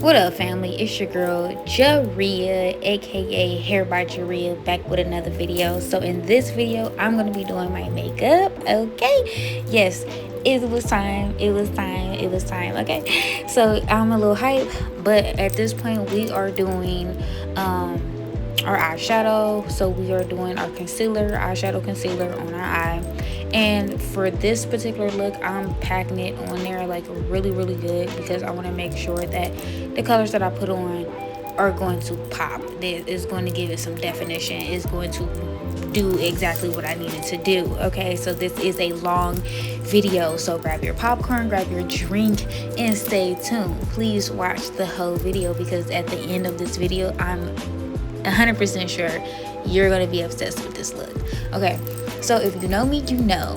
What up, family? It's your girl Jaria, aka Hair by Jaria, back with another video. So in this video, I'm gonna be doing my makeup. Okay, yes, it was time. It was time. It was time. Okay, so I'm a little hype, but at this point, we are doing our eyeshadow. So we are doing our eyeshadow concealer on our eye. And for this particular look, I'm packing it on there like really good because I want to make sure that the colors that I put on are going to pop. It's going to give it some definition. It's going to do exactly what I needed to do. Okay, so this is a long video, so grab your popcorn, grab your drink, and stay tuned. Please watch the whole video because at the end of this video, I'm 100% sure you're going to be obsessed with this look. Okay, so if you know me, you know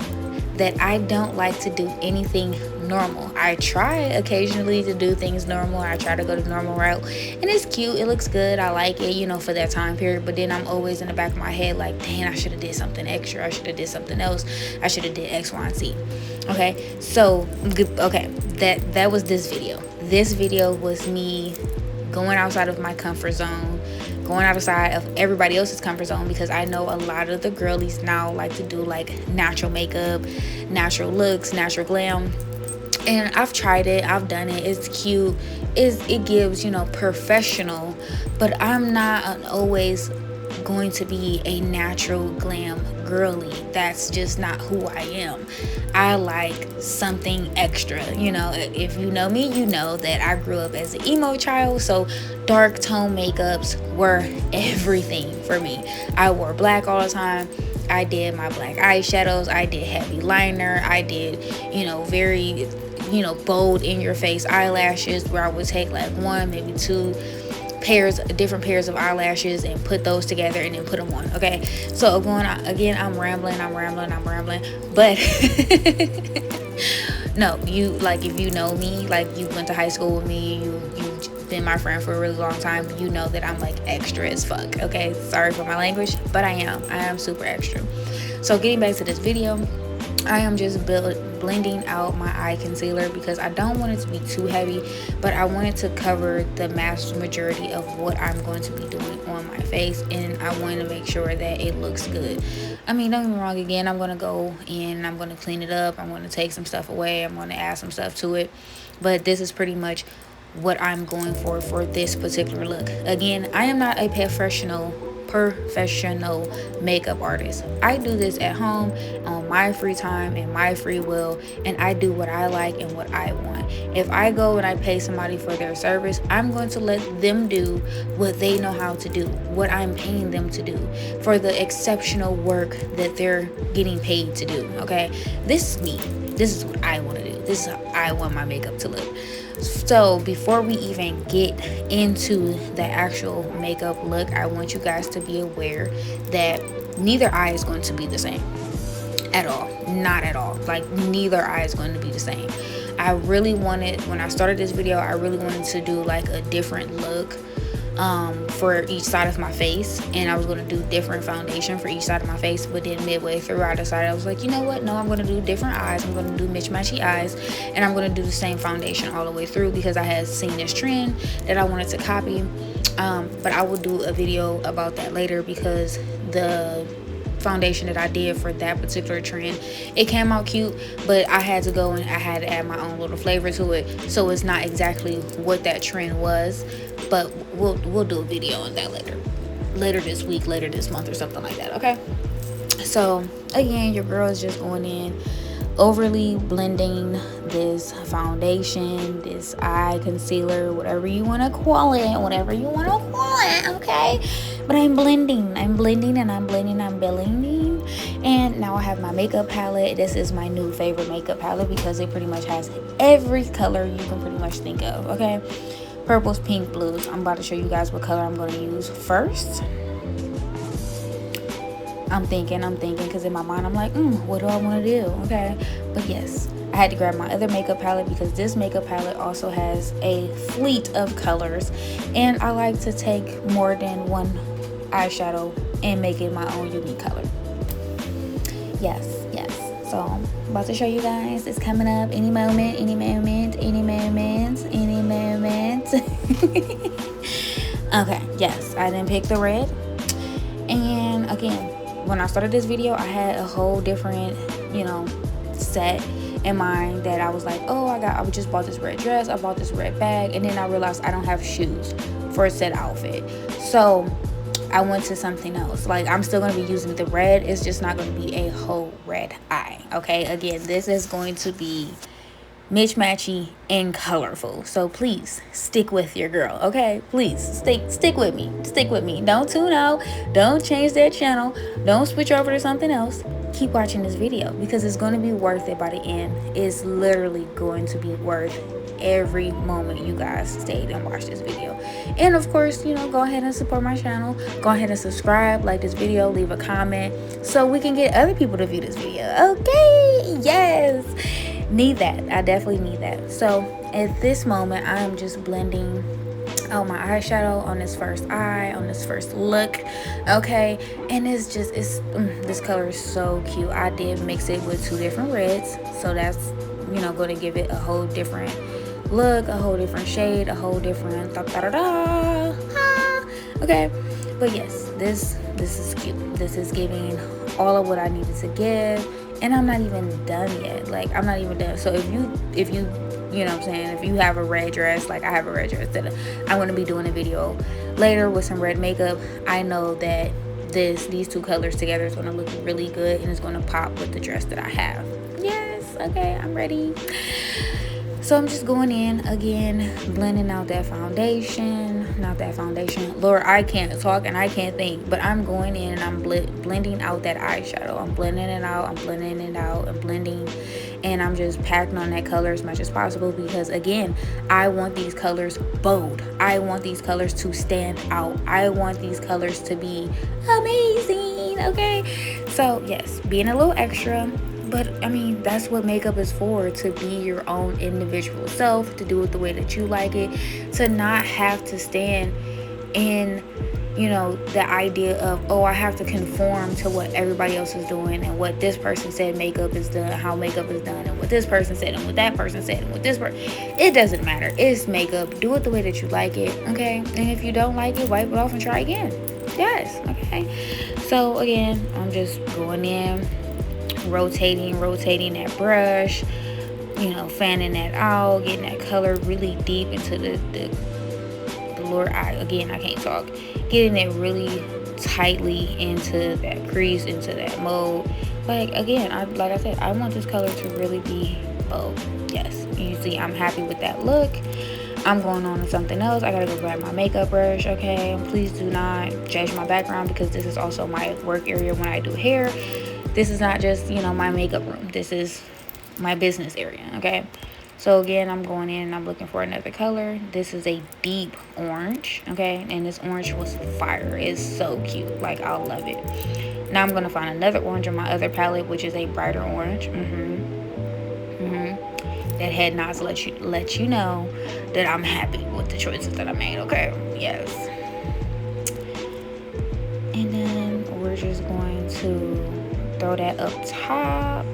that I don't like to do anything normal. I try occasionally to do things normal. I try to go the normal route, and it's cute, it looks good, I like it, you know, for that time period. But then I'm always in the back of my head like, dang, I should have did something extra, I should have did something else, I should have did X, Y, and Z. Okay, so okay, that was this video. This video was me going outside of my comfort zone, going outside of everybody else's comfort zone, because I know a lot of the girlies now like to do like natural makeup, natural looks, natural glam. And I've tried it, I've done it, it's cute, it gives, you know, professional, but I'm not always going to be a natural glam girly. That's just not who I am. I like something extra, you know. If you know me, you know that I grew up as an emo child, so dark tone makeups were everything for me. I wore black all the time. I did my black eyeshadows, I did heavy liner, I did, you know, very, you know, bold in your face eyelashes, where I would take like one, maybe two different pairs of eyelashes and put those together and then put them on. Okay, so again, I'm rambling, but no, you, like, if you know me, like you went to high school with me, you've been my friend for a really long time, you know that I'm like extra as fuck. Okay, sorry for my language, but I am super extra. So getting back to this video, I am just blending out my eye concealer because I don't want it to be too heavy, but I want it to cover the vast majority of what I'm going to be doing on my face, and I want to make sure that it looks good. I mean, don't get me wrong, again, I'm going to go in, I'm going to clean it up, I'm going to take some stuff away, I'm going to add some stuff to it, but this is pretty much what I'm going for this particular look. Again, I am not a professional makeup artist. I do this at home on my free time and my free will, and I do what I like and what I want. If I go and I pay somebody for their service, I'm going to let them do what they know how to do, what I'm paying them to do, for the exceptional work that they're getting paid to do. Okay, this is me. This is what I want to do. This is how I want my makeup to look. So before we even get into the actual makeup look, I want you guys to be aware that neither eye is going to be the same at all. Not at all. Like, neither eye is going to be the same. I really wanted, when I started this video, I really wanted to do like a different look for each side of my face, and I was going to do different foundation for each side of my face. But then midway through, I decided, I was like, you know what, no, I'm going to do different eyes. I'm going to do mismatchy eyes, and I'm going to do the same foundation all the way through because I had seen this trend that I wanted to copy. But I will do a video about that later, because the foundation that I did for that particular trend, it came out cute, but I had to go and I had to add my own little flavor to it, so it's not exactly what that trend was. But we'll do a video on that later this week, later this month, or something like that. Okay, so again, your girl is just going in, overly blending this foundation, this eye concealer, whatever you want to call it, okay? But I'm blending, and I'm blending. And now I have my makeup palette. This is my new favorite makeup palette because it pretty much has every color you can pretty much think of. Okay, purples, pink, blues. I'm about to show you guys what color I'm going to use first. I'm thinking, because in my mind I'm like, what do I want to do? Okay, but yes, I had to grab my other makeup palette because this makeup palette also has a fleet of colors, and I like to take more than one eyeshadow and make it my own unique color. Yes. So I'm about to show you guys. It's coming up any moment. Okay, yes, I didn't pick the red. And again, when I started this video, I had a whole different, set in mind, that I was like, oh, I just bought this red dress, I bought this red bag, and then I realized I don't have shoes for a set outfit. So I went to something else. Like, I'm still going to be using the red. It's just not going to be a whole red eye. Okay, again, this is going to be mismatchy and colorful, so please stick with your girl. Okay, please stick with me. Don't tune out, don't change that channel, don't switch over to something else. Keep watching this video, because it's going to be worth it by the end. It's literally going to be worth every moment you guys stayed and watched this video. And of course, go ahead and support my channel. Go ahead and subscribe, like this video, leave a comment, so we can get other people to view this video. Okay, yes, need that. I definitely need that. So at this moment, I am just blending out my eyeshadow on this first eye, on this first look. Okay, and this color is so cute. I did mix it with 2 different reds, so that's going to give it a whole different look, a whole different shade, a whole different okay. But yes, this is cute. This is giving all of what I needed to give. And I'm not even done yet. Like, I'm not even done. So if you you know what I'm saying, if you have a red dress, like I have a red dress that I'm going to be doing a video later with some red makeup, I know that these 2 colors together is going to look really good, and it's going to pop with the dress that I have. Yes, okay, I'm ready. So I'm just going in again, blending out that foundation. Not that foundation. Lord, I can't talk and I can't think, but I'm going in and I'm blending out that eyeshadow. I'm blending it out. I'm blending it out. I'm blending, and I'm just packing on that color as much as possible, because again, I want these colors bold. I want these colors to stand out. I want these colors to be amazing. Okay, so yes, being a little extra. But I mean, that's what makeup is for, to be your own individual self, to do it the way that you like it, to not have to stand in, the idea of, oh, I have to conform to what everybody else is doing, and what this person said makeup is done, how makeup is done, and what this person said, and what that person said, and what this person. It doesn't matter. It's makeup. Do it the way that you like it, okay? And if you don't like it, wipe it off and try again. Yes, okay? So again, I'm just going in, rotating that brush, fanning that out, getting that color really deep into the lower eye. Again, I can't talk. Getting it really tightly into that crease, into that mold. Like, again, like I said, I want this color to really be bold. Yes, you see, I'm happy with that look. I'm going on to something else. I gotta go grab my makeup brush. Okay, please do not judge my background, because this is also my work area when I do hair. This is not just, my makeup room. This is my business area, okay? So again, I'm going in and I'm looking for another color. This is a deep orange, okay? And this orange was fire. It's so cute. Like, I love it. Now I'm going to find another orange on my other palette, which is a brighter orange. That head nods let you know that I'm happy with the choices that I made, okay? Yes. And then we're just going to throw that up top,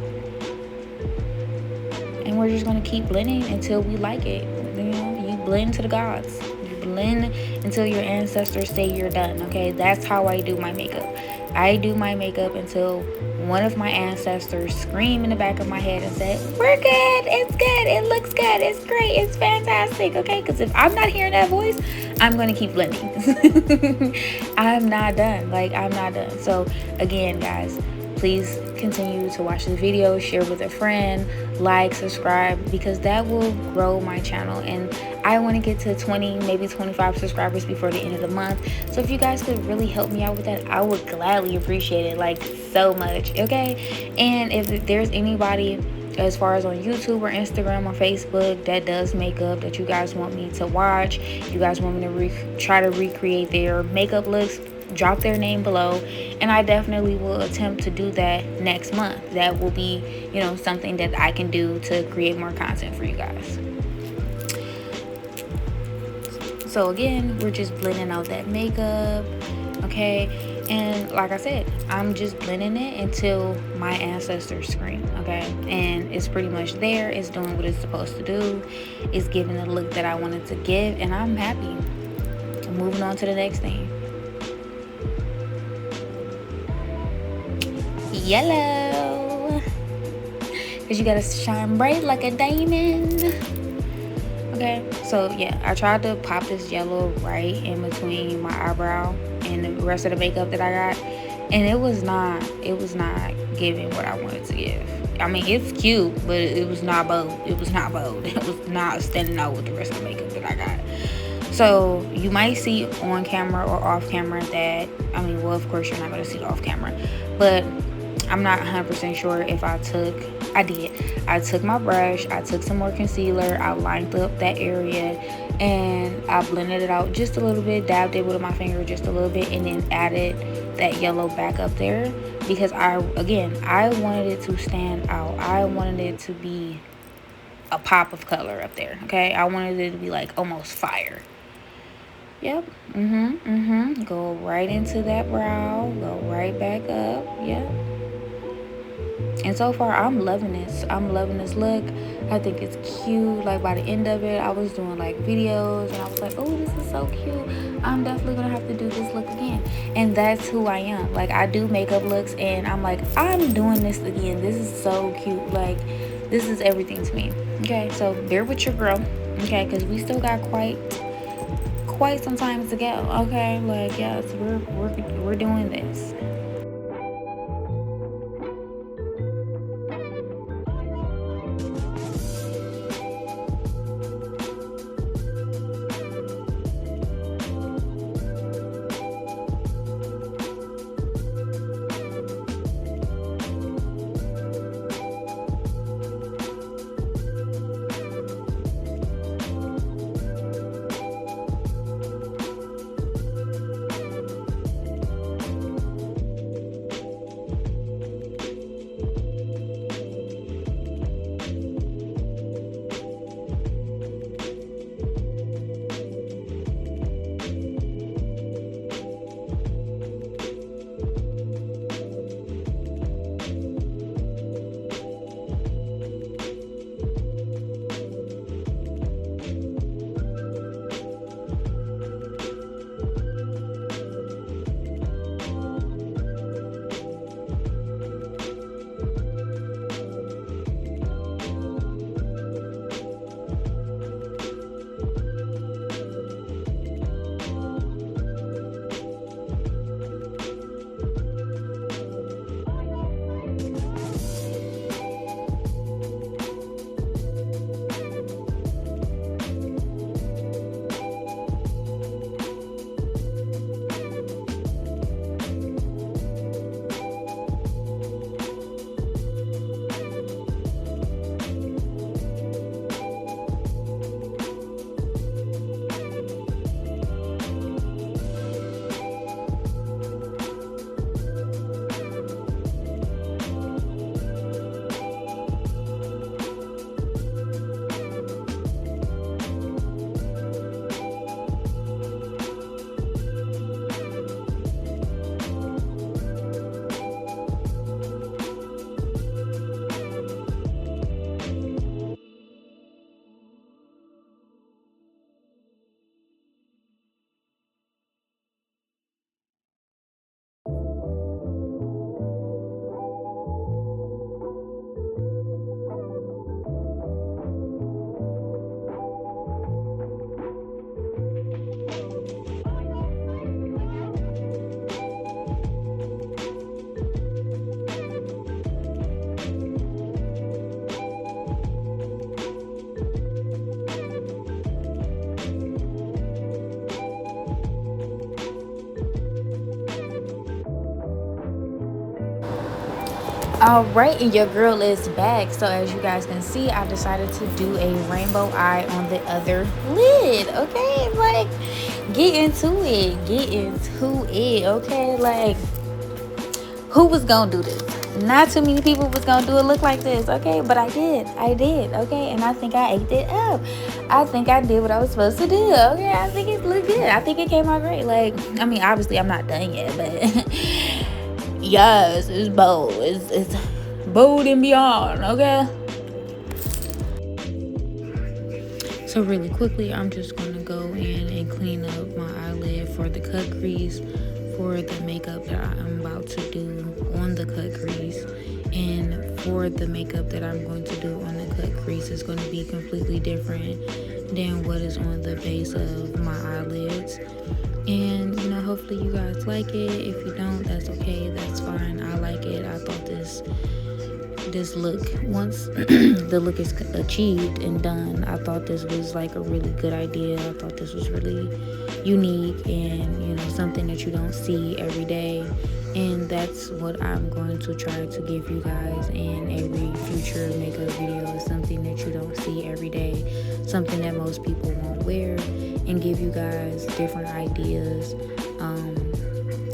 and we're just going to keep blending until we like it. You blend to the gods. You blend until your ancestors say you're done. Okay, that's how I do my makeup. I do my makeup until one of my ancestors scream in the back of my head and say, we're good, it's good, it looks good, it's great, it's fantastic. Okay, because if I'm not hearing that voice, I'm going to keep blending. I'm not done. Like, I'm not done. So again, guys, please continue to watch the video, share with a friend, like, subscribe, because that will grow my channel. And I want to get to 20, maybe 25 subscribers before the end of the month. So if you guys could really help me out with that, I would gladly appreciate it, like, so much. Okay, and if there's anybody as far as on YouTube or Instagram or Facebook that does makeup that you guys want me to watch, you guys want me to try to recreate their makeup looks, drop their name below, and I definitely will attempt to do that next month. That will be, something that I can do to create more content for you guys. So again, we're just blending out that makeup, okay? And like I said, I'm just blending it until my ancestors scream, okay? And it's pretty much there. It's doing what it's supposed to do. It's giving the look that I wanted to give, and I'm happy. I'm moving on to the next thing. Yellow. Because you gotta shine bright like a diamond. Okay, so yeah, I tried to pop this yellow right in between my eyebrow and the rest of the makeup that I got, and it was not giving what I wanted to give. I mean, it's cute, but it was not bold. It was not bold. It was not standing out with the rest of the makeup that I got. So you might see on camera or off camera that, I mean, well, of course you're not going to see it off camera, but I'm not 100% sure if I took my brush, I took some more concealer, I lined up that area, and I blended it out just a little bit, dabbed it with my finger just a little bit, and then added that yellow back up there, because I wanted it to stand out. I wanted it to be a pop of color up there, okay? I wanted it to be like almost fire. Yep. Go right into that brow, go right back up. Yep. And so far, I'm loving this. I'm loving this look. I think it's cute. Like, by the end of it, I was doing like videos and I was like, oh, this is so cute. I'm definitely gonna have to do this look again. And that's who I am. Like, I do makeup looks and I'm like, I'm doing this again. This is so cute. Like, this is everything to me. Okay, so bear with your girl. Okay, because we still got quite some time to go. Okay, like, yes, we're doing this. All right, and your girl is back. So as you guys can see, I decided to do a rainbow eye on the other lid. Okay, like, get into it, okay? Like, who was gonna do this? Not too many people was gonna do a look like this, okay? But I did, okay? And I think I ate it up. I think I did what I was supposed to do, okay? I think it looked good. I think it came out great. Like, I mean, obviously I'm not done yet, but yes, it's bold. It's bold and beyond, okay? So really quickly, I'm just going to go in and clean up my eyelid for the cut crease for the makeup that I'm about to do on the cut crease. And for the makeup that I'm going to do on the cut crease is going to be completely different than what is on the base of my eyelids. And you know, hopefully you guys like it. If you don't, that's okay, that's fine. I like it. I thought this look, once the look is achieved and done, I thought this was like a really good idea. I thought this was really unique and, you know, something that you don't see every day. And that's what I'm going to try to give you guys in every future makeup video, is something that you don't see every day, something that most people won't wear, and give you guys different ideas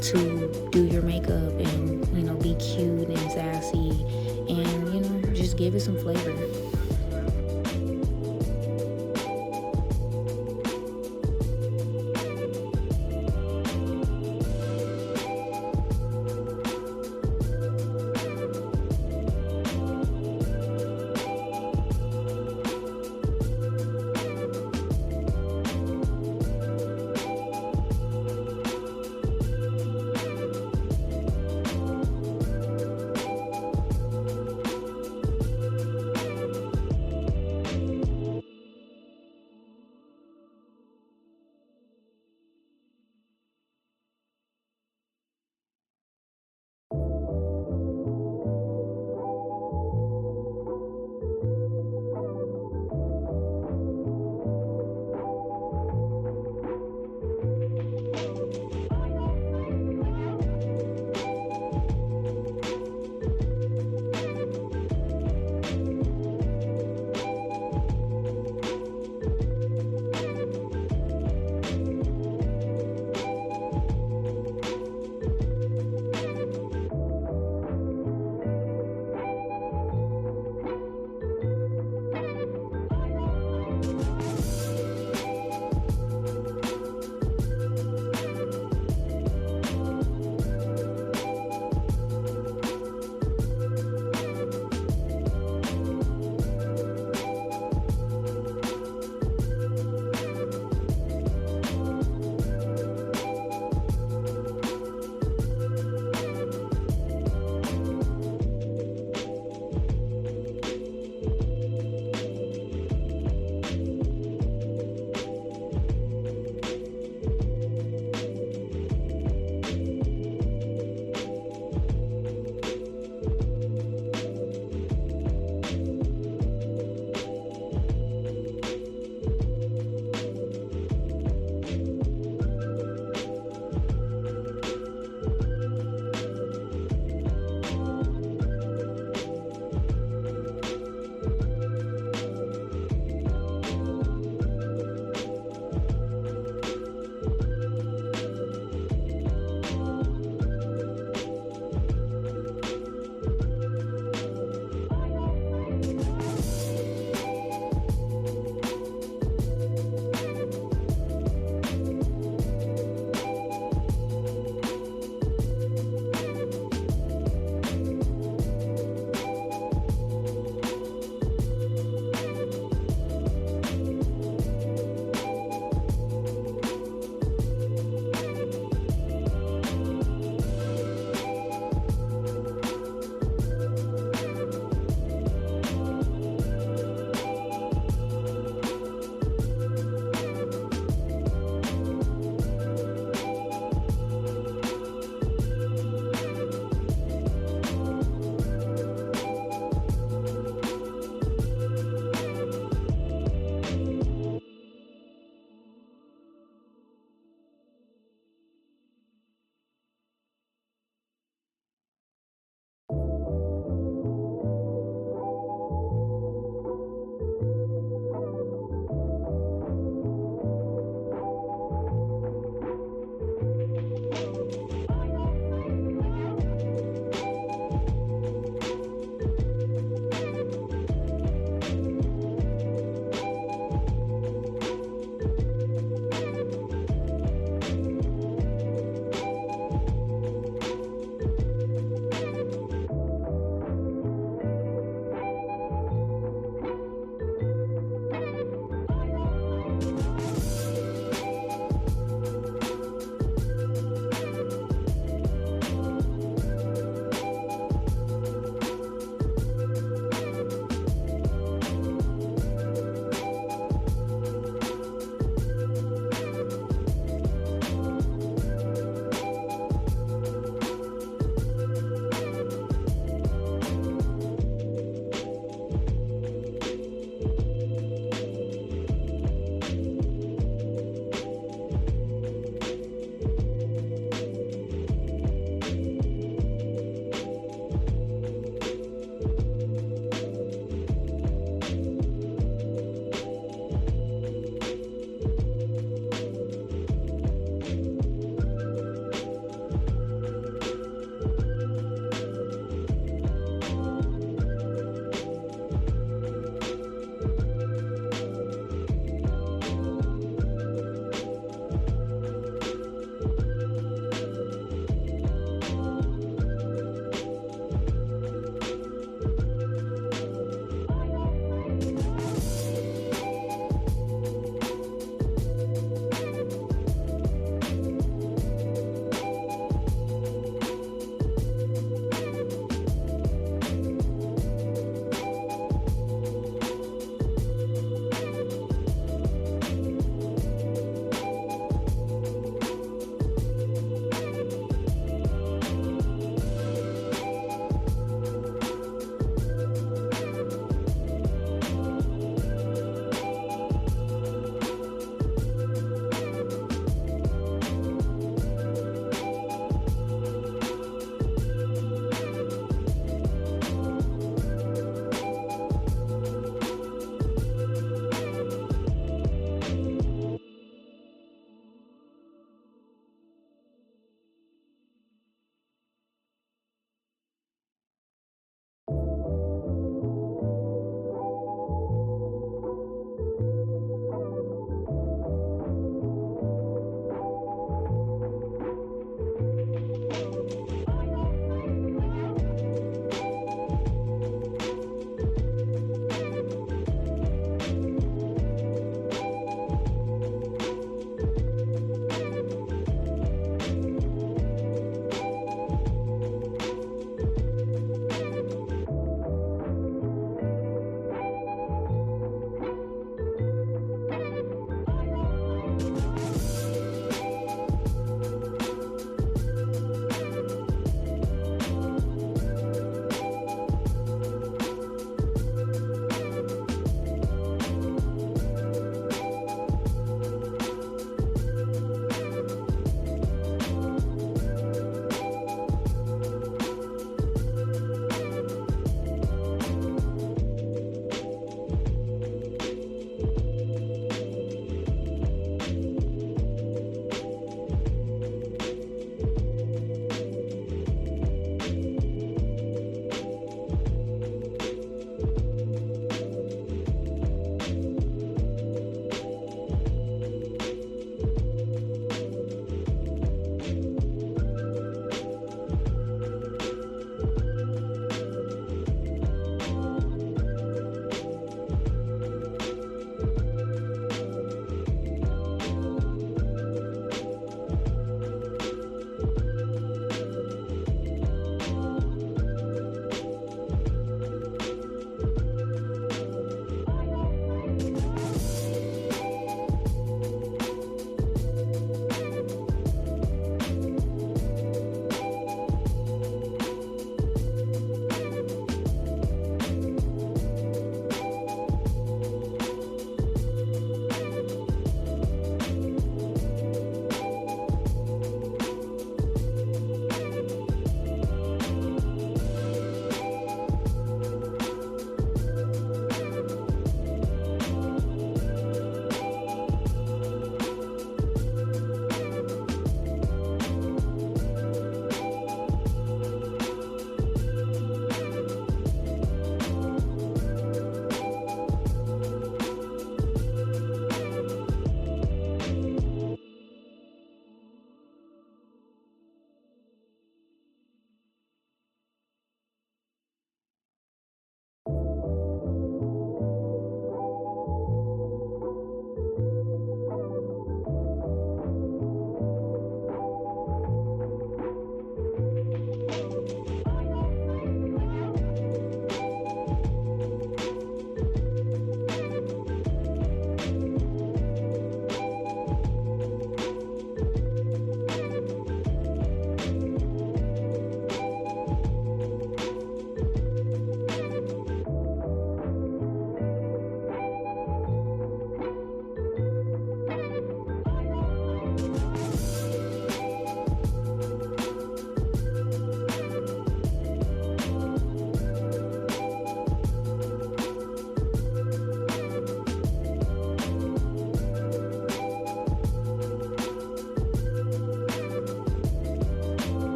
to do your makeup and, you know, be cute and sassy and, you know, just give it some flavor.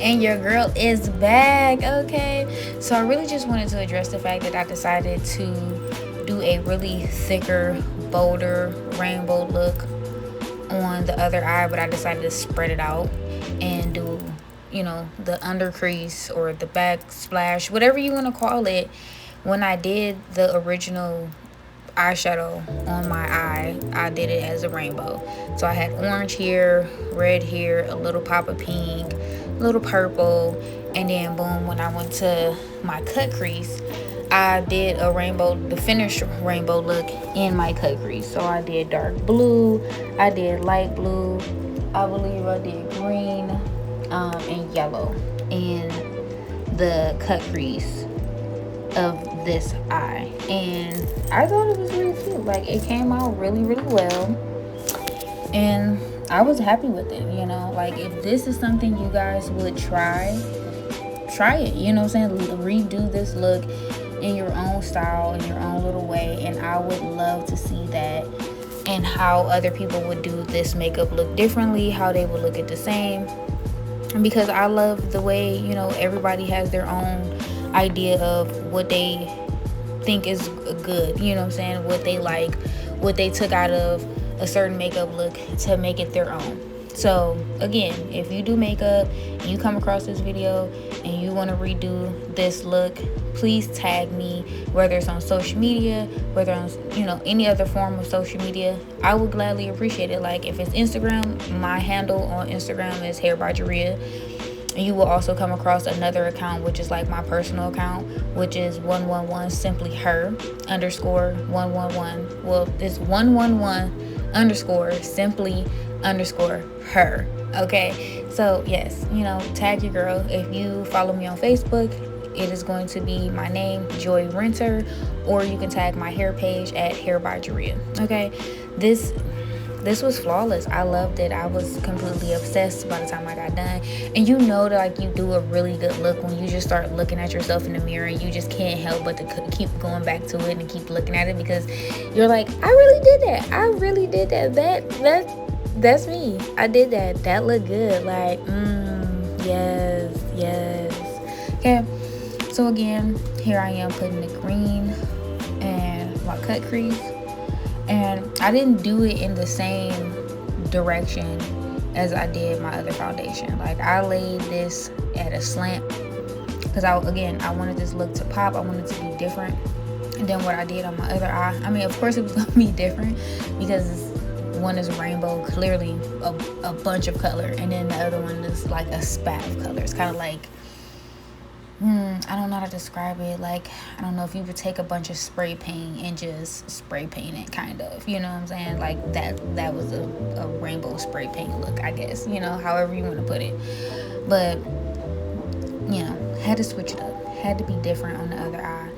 And your girl is back, okay? So I really just wanted to address the fact that I decided to do a really thicker, bolder rainbow look on the other eye, but I decided to spread it out and do, you know, the under crease or the back splash, whatever you want to call it. When I did the original eyeshadow on my eye, I did it as a rainbow. So I had orange here, red here, a little pop of pink, a little purple, and then boom, when I went to my cut crease, I did a rainbow, the finished rainbow look in my cut crease. So I did dark blue, I did light blue, I believe I did green, and yellow in the cut crease of this eye. And I thought it was really cute. Like, it came out really, really well. And I was happy with it, you know. Like, if this is something you guys would try it, you know what I'm saying? Redo this look in your own style, in your own little way. And I would love to see that, and how other people would do this makeup look differently, how they would look at the same. Because I love the way, you know, everybody has their own idea of what they think is good, you know what I'm saying, what they like, what they took out of a certain makeup look to make it their own. So again, if you do makeup and you come across this video and you want to redo this look, please tag me, whether it's on social media, whether on, you know, any other form of social media. I would gladly appreciate it. Like, if it's Instagram, my handle on Instagram is Hair by Jaria. And you will also come across another account, which is like my personal account, which is 111 simply her underscore 111. Well, it's 111 underscore simply underscore her. Okay, so yes, you know, tag your girl. If you follow me on Facebook, it is going to be my name, Joy Renter, or you can tag my hair page at Hair by Jaria. Okay, this was flawless. I loved it. I was completely obsessed by the time I got done. And you know that, like, you do a really good look when you just start looking at yourself in the mirror, and you just can't help but to keep going back to it and keep looking at it, because you're like, I really did that. I really did that. That's me. I did that. That looked good. Like, yes. Okay. So again, here I am putting the green and my cut crease. And I didn't do it in the same direction as I did my other foundation. Like, I laid this at a slant because I wanted this look to pop. I wanted it to be different than what I did on my other eye. I mean, of course it was gonna be different because one is rainbow, clearly a bunch of color, and then the other one is like a spat of color. It's kind of like, I don't know how to describe it. Like, I don't know if you would take a bunch of spray paint and just spray paint it, kind of, you know what I'm saying? Like, that was a rainbow spray paint look, I guess, you know, however you want to put it. But, you know, had to switch it up, had to be different on the other eye.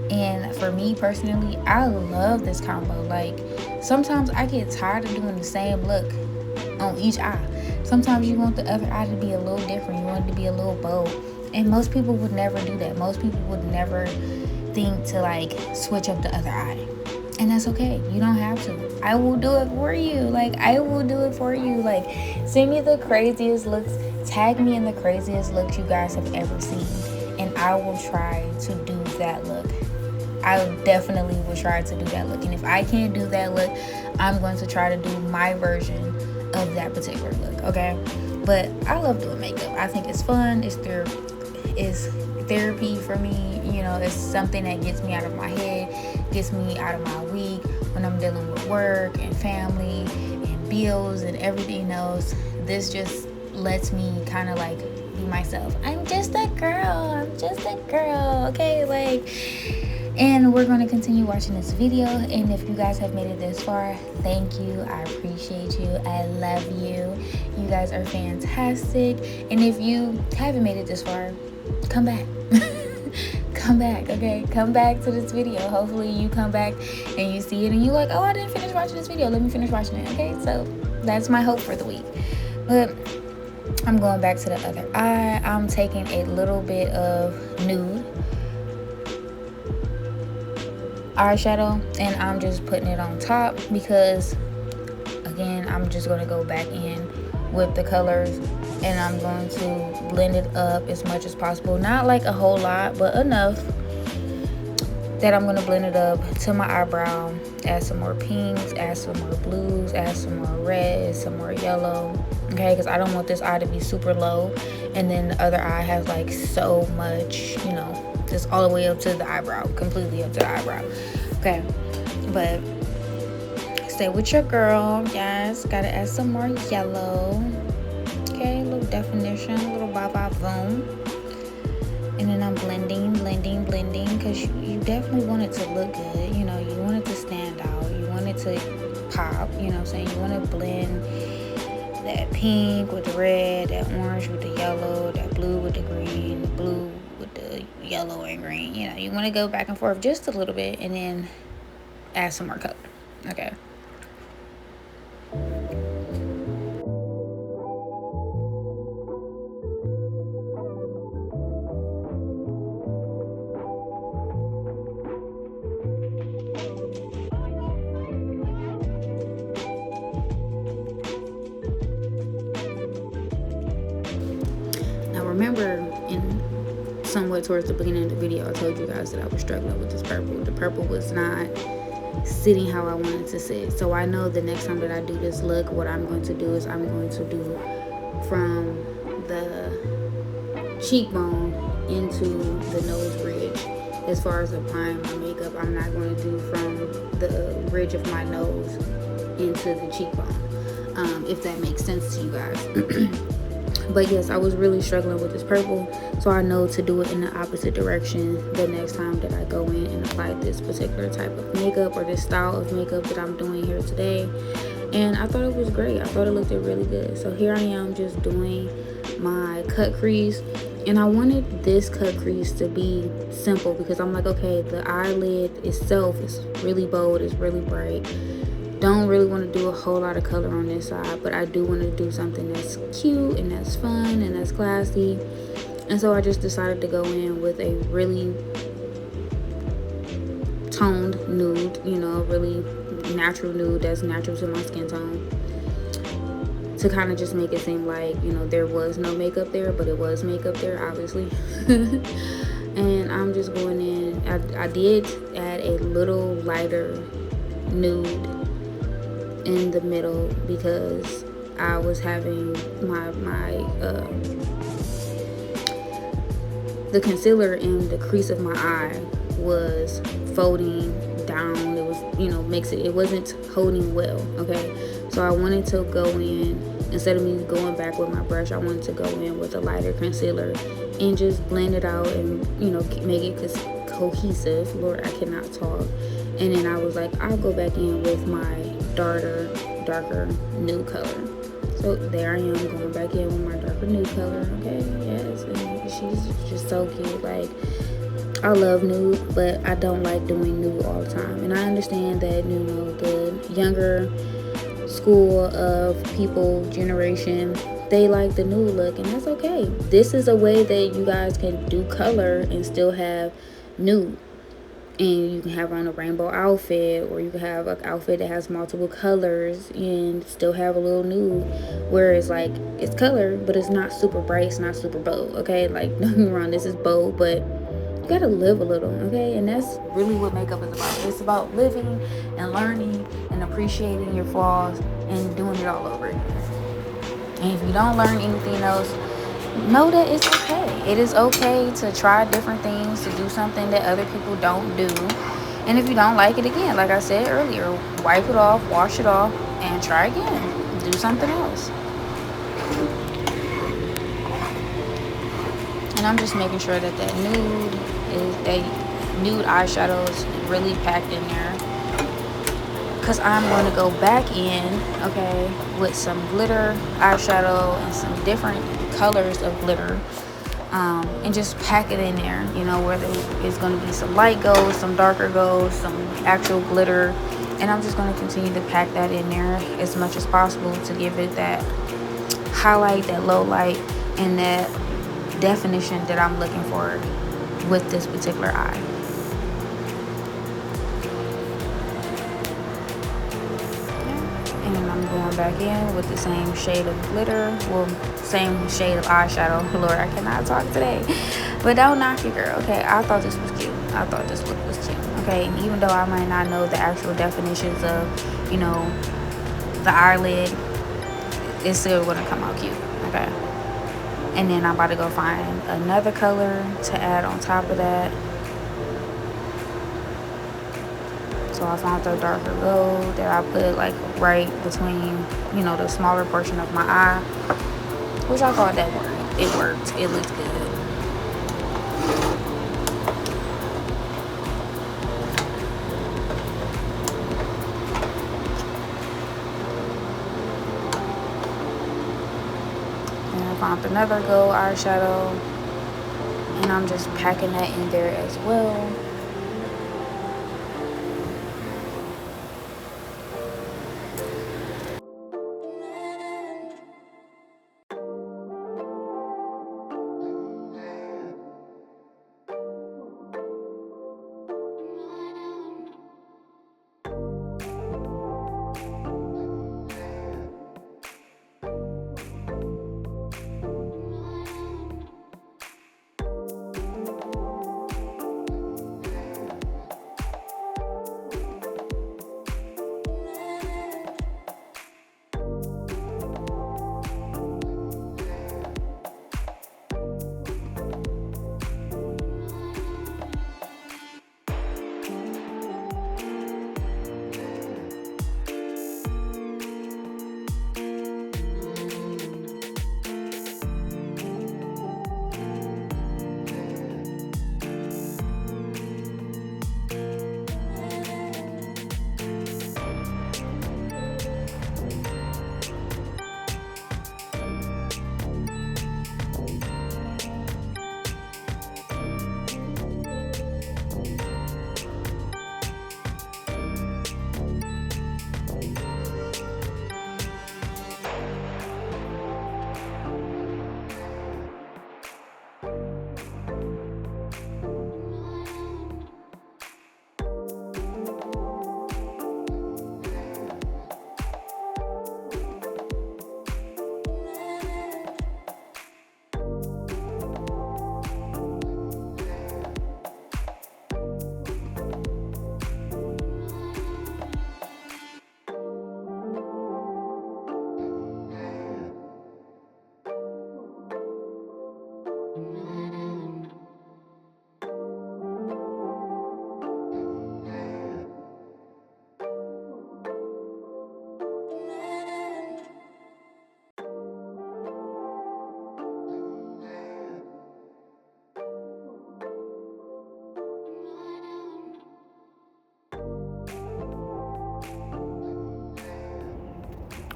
And for me personally, I love this combo. Like, sometimes I get tired of doing the same look on each eye. Sometimes you want the other eye to be a little different, you want it to be a little bold. And most people would never do that. Most people would never think to, like, switch up the other eye. And that's okay. You don't have to. I will do it for you. Like, I will do it for you. Like, send me the craziest looks. Tag me in the craziest looks you guys have ever seen. And I will try to do that look. I definitely will try to do that look. And if I can't do that look, I'm going to try to do my version of that particular look, okay? But I love doing makeup. I think it's fun. It's therapy for me. You know, it's something that gets me out of my head, gets me out of my week when I'm dealing with work and family and bills and everything else. This just lets me kind of like be myself. I'm just a girl, okay? Like, and we're going to continue watching this video. And if you guys have made it this far, thank you. I appreciate you. I love you. You guys are fantastic. And if you haven't made it this far, come back. Come back, okay? Come back to this video. Hopefully you come back and you see it and you're like, oh, I didn't finish watching this video. Let me finish watching it, okay? So that's my hope for the week. But I'm going back to the other eye. I'm taking a little bit of nude eyeshadow and I'm just putting it on top because, again, I'm just going to go back in with the colors and I'm going to blend it up as much as possible. Not like a whole lot, but enough that I'm gonna blend it up to my eyebrow. Add some more pinks, add some more blues, add some more red, some more yellow. Okay, because I don't want this eye to be super low, and then the other eye has like so much, you know, just all the way up to the eyebrow, completely up to the eyebrow. Okay, but stay with your girl, guys. Gotta add some more yellow. Okay, a little definition, a little ba-ba boom. And then I'm blending, because you definitely want it to look good. You know, you want it to stand out. You want it to pop, you know what I'm saying? You want to blend that pink with the red, that orange with the yellow, that blue with the green, the blue with the yellow and green. You know, you want to go back and forth just a little bit and then add some more color. Okay. Remember, in somewhat towards the beginning of the video, I told you guys that I was struggling with this purple. The purple was not sitting how I wanted to sit. So I know the next time that I do this look, what I'm going to do is I'm going to do from the cheekbone into the nose ridge. As far as applying my makeup, I'm not going to do from the ridge of my nose into the cheekbone, if that makes sense to you guys. But yes, I was really struggling with this purple, so I know to do it in the opposite direction the next time that I go in and apply this particular type of makeup or this style of makeup that I'm doing here today. And I thought it was great. I thought it looked really good. So here I am just doing my cut crease, and I wanted this cut crease to be simple because I'm like, okay, the eyelid itself is really bold, it's really bright. Don't really want to do a whole lot of color on this side, but I do want to do something that's cute and that's fun and that's classy. And so I just decided to go in with a really toned nude, you know, really natural nude that's natural to my skin tone, to kind of just make it seem like, you know, there was no makeup there, but it was makeup there, obviously. And I'm just going in. I did add a little lighter nude in the middle because I was having the concealer in the crease of my eye was folding down. It was, you know, it wasn't holding well. Okay, so I wanted to go in, instead of me going back with my brush, I wanted to go in with a lighter concealer and just blend it out and, you know, make it cohesive. Lord, I cannot talk. And then I was like, I'll go back in with my darker nude color. So there I am going back in with my darker nude color. Okay, yes, and she's just so cute. Like, I love nude, but I don't like doing nude all the time. And I understand that, you know, the younger school of people, generation, they like the nude look, and that's okay. This is a way that you guys can do color and still have nude. And you can have on a rainbow outfit, or you can have an outfit that has multiple colors and still have a little nude, where it's like, it's color, but it's not super bright, it's not super bold. Okay, like, don't get me wrong, this is bold, but you gotta live a little. Okay, and that's really what makeup is about. It's about living and learning and appreciating your flaws and doing it all over again. And if you don't learn anything else, know that it's okay. It is okay to try different things, to do something that other people don't do. And if you don't like it, again, like I said earlier, wipe it off, wash it off, and try again. Do something else. And I'm just making sure that that nude eyeshadow is really packed in there, because I'm going to go back in, okay, with some glitter eyeshadow and some different colors of glitter, and just pack it in there, you know, where there's going to be some light gold, some darker gold, some actual glitter. And I'm just going to continue to pack that in there as much as possible to give it that highlight, that low light, and that definition that I'm looking for with this particular eye. And then I'm going back in with the same shade of glitter, well, same shade of eyeshadow. Lord, I cannot talk today. But don't knock it, girl, okay? I thought this was cute. I thought this look was cute, okay? And even though I might not know the actual definitions of, you know, the eyelid, it's still gonna come out cute, okay? And then I'm about to go find another color to add on top of that. So I found the darker gold that I put like right between, you know, the smaller portion of my eye, which I thought that worked. It worked. It looked good. And I found another gold eyeshadow, and I'm just packing that in there as well.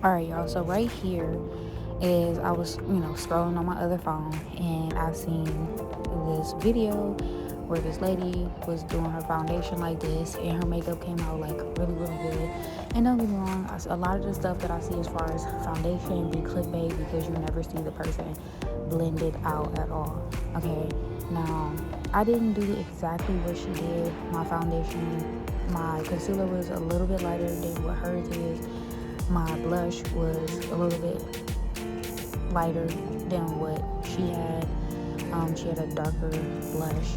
All right, y'all, so right here is I was, you know, scrolling on my other phone, and I seen this video where this lady was doing her foundation like this, and her makeup came out like really good. And don't get me wrong, a lot of the stuff that I see as far as foundation be clickbait, because you never see the person blended out at all. Okay, now I didn't do exactly what she did. My foundation, my concealer was a little bit lighter than what hers is. My blush was a little bit lighter than what she had. She had a darker blush,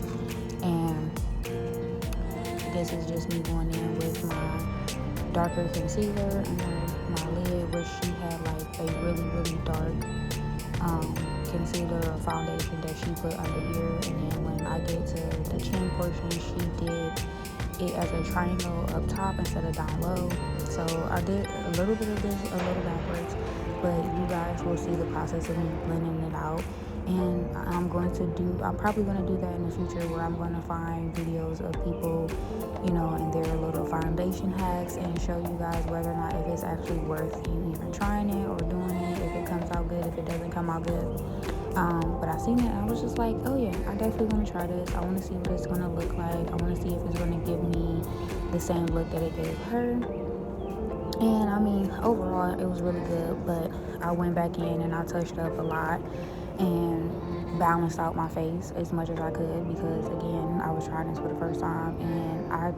and this is just me going in with my darker concealer under my lid, where she had like a really dark concealer or foundation that she put under here. And then when I get to the chin portion, she did it as a triangle up top instead of down low. So I did a little bit of this a little backwards, but you guys will see the process of me blending it out. And I'm probably going to do that in the future, where I'm going to find videos of people, you know, and their little foundation hacks, and show you guys whether or not if it's actually worth you even trying it or doing it, if it comes out good, if it doesn't come out good. But I seen it and I was just like, oh yeah, I definitely want to try this. I want to see what it's going to look like. I want to see if it's going to give me the same look that it gave her. And I mean, overall, it was really good, but I went back in and I touched up a lot and balanced out my face as much as I could, because again, I was trying this for the first time, and I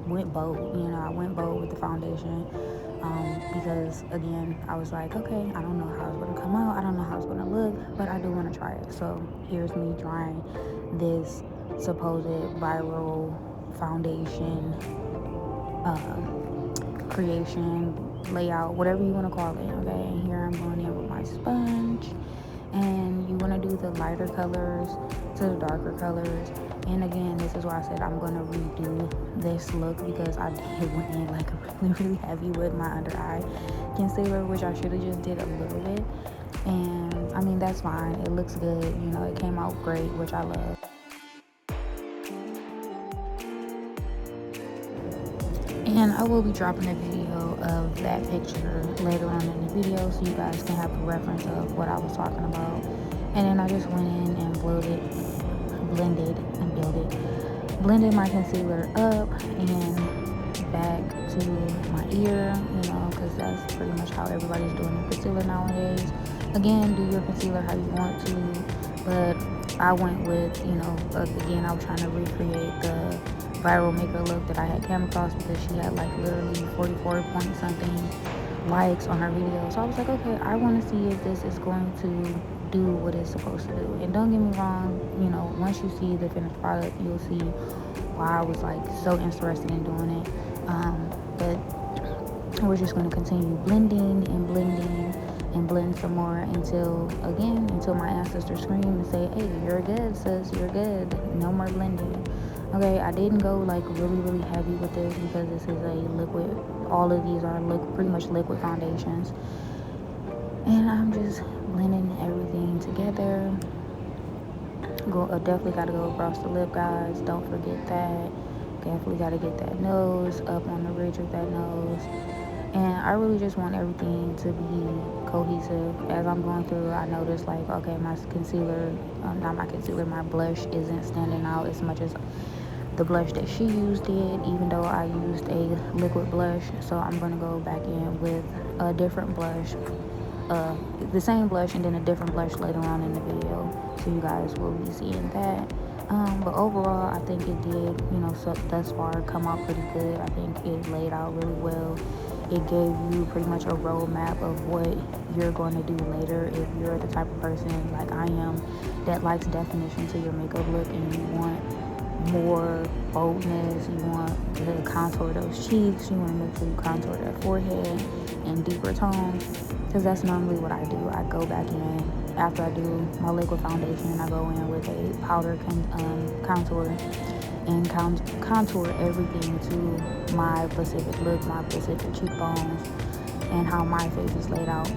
went bold. You know, I went bold with the foundation. because again, I was like, okay, I don't know how it's gonna come out, I don't know how it's gonna look, but I do want to try it. So here's me trying this supposed viral foundation creation, layout, whatever you want to call it. Okay, and here I'm going in with my sponge, and you want to do the lighter colors to the darker colors. And again, this is why I said I'm going to redo this look, because I did went in like really heavy with my under eye concealer, which I should have just did a little bit. And I mean, that's fine, it looks good, you know, it came out great, which I love. And I will be dropping a video of that picture later on in the video, so you guys can have a reference of what I was talking about. And then I just went in and blended my concealer up and back to my ear, you know, because that's pretty much how everybody's doing their concealer nowadays. Again, do your concealer how you want to, but I went with, you know, again, I was trying to recreate the viral maker look that I had came across, because she had like literally 44 point something likes on her video. So I was like, okay, I want to see if this is going to do what it's supposed to do. And don't get me wrong, you know, once you see the finished product, you'll see why I was like so interested in doing it. But we're just going to continue blending and blending and blend some more until my ancestors scream and say, hey, you're good, sis, you're good, no more blending. Okay, I didn't go like really heavy with this, because this is a liquid, all of these are pretty much liquid foundations, and I'm just blending everything together. Definitely got to go across the lip, guys, don't forget that. Definitely got to get that nose up on the ridge of that nose. And I really just want everything to be cohesive. As I'm going through, I noticed like, okay, my concealer, not my concealer, my blush isn't standing out as much as the blush that she used did, even though I used a liquid blush. So I'm going to go back in with a different blush, the same blush, and then a different blush later on in the video. So you guys will be seeing that. But overall, I think it did, you know, so thus far come out pretty good. I think it laid out really well. It gave you pretty much a roadmap of what you're going to do later if you're the type of person like I am that likes definition to your makeup look, and you want more boldness, you want to contour those cheeks, you want to make sure you contour that forehead in deeper tones, because that's normally what I do. I go back in after I do my liquid foundation, and I go in with a powder contour and contour everything to my specific look, my specific cheekbones, and how my face is laid out.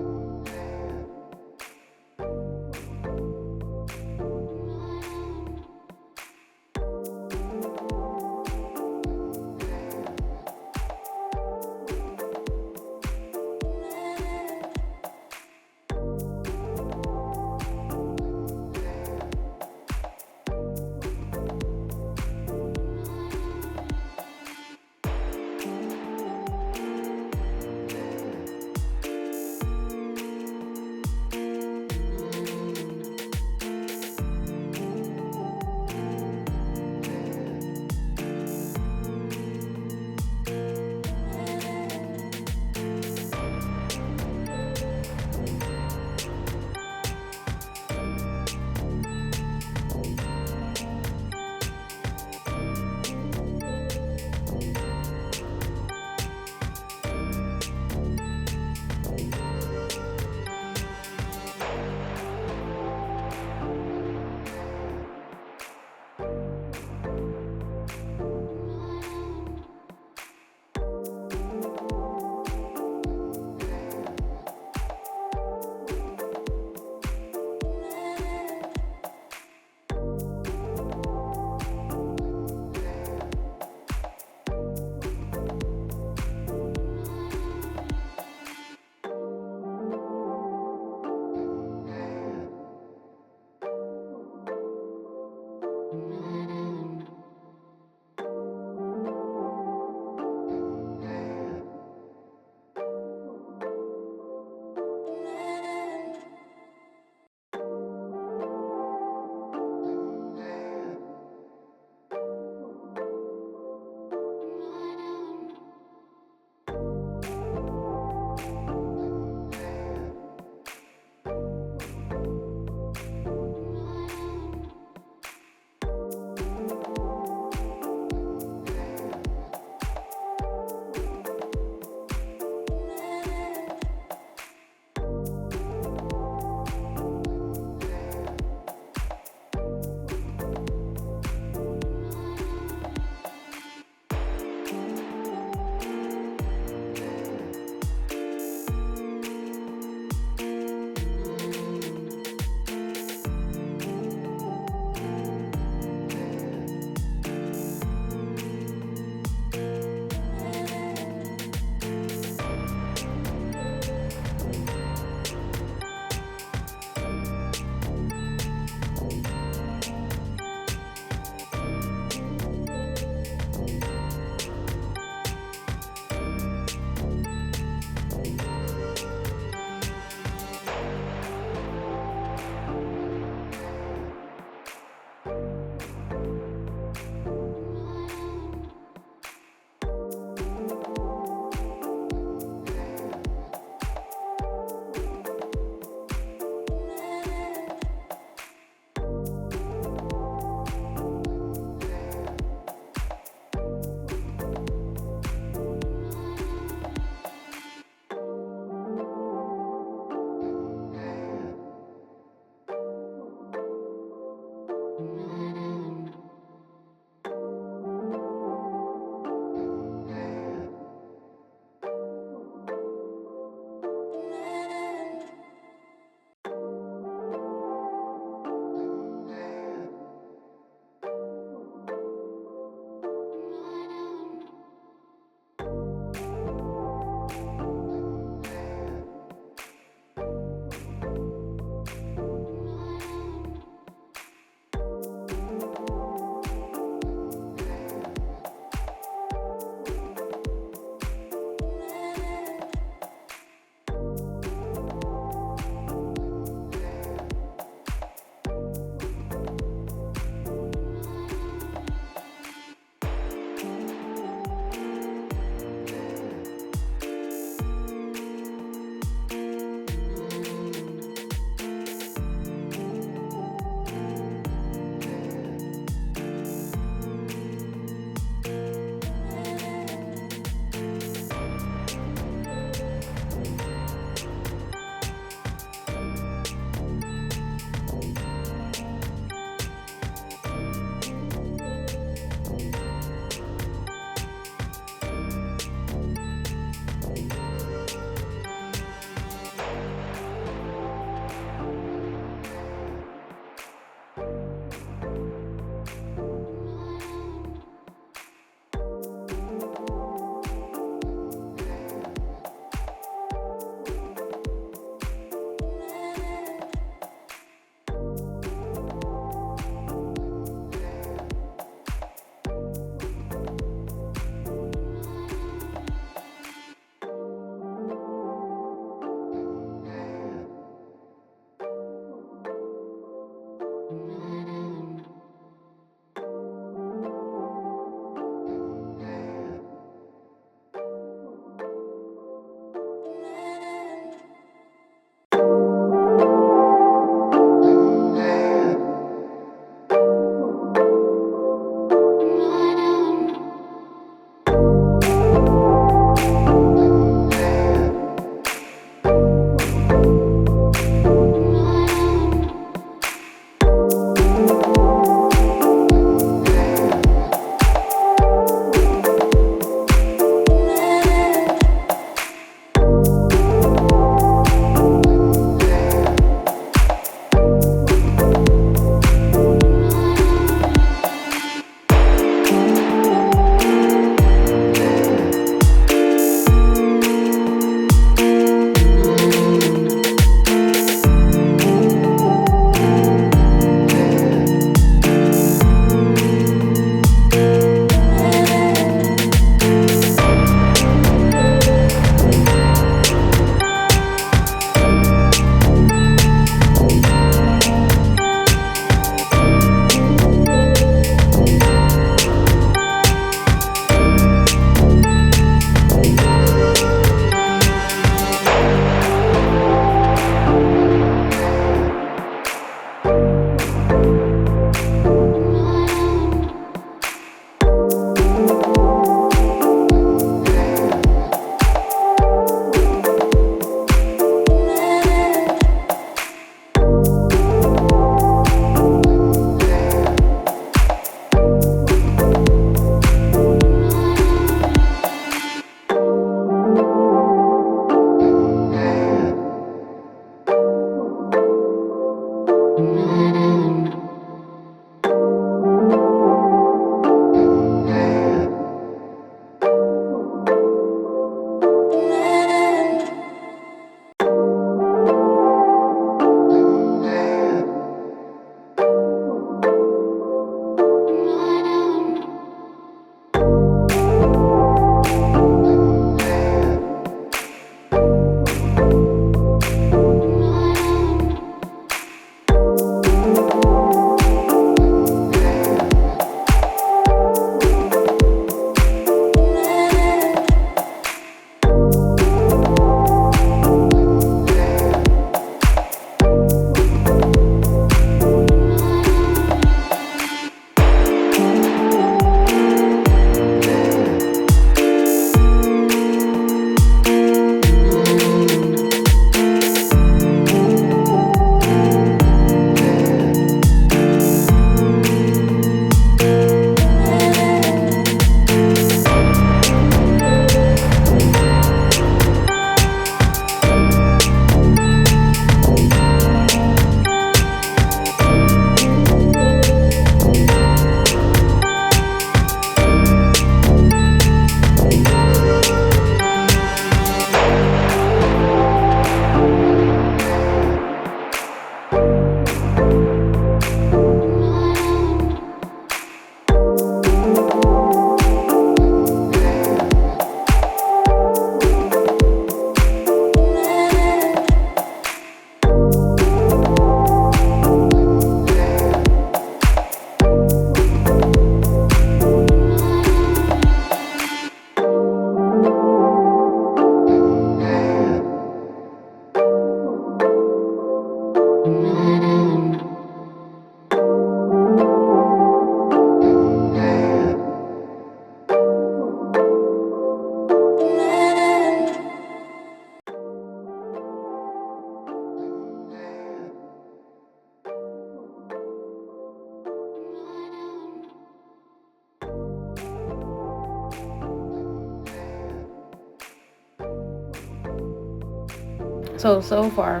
So far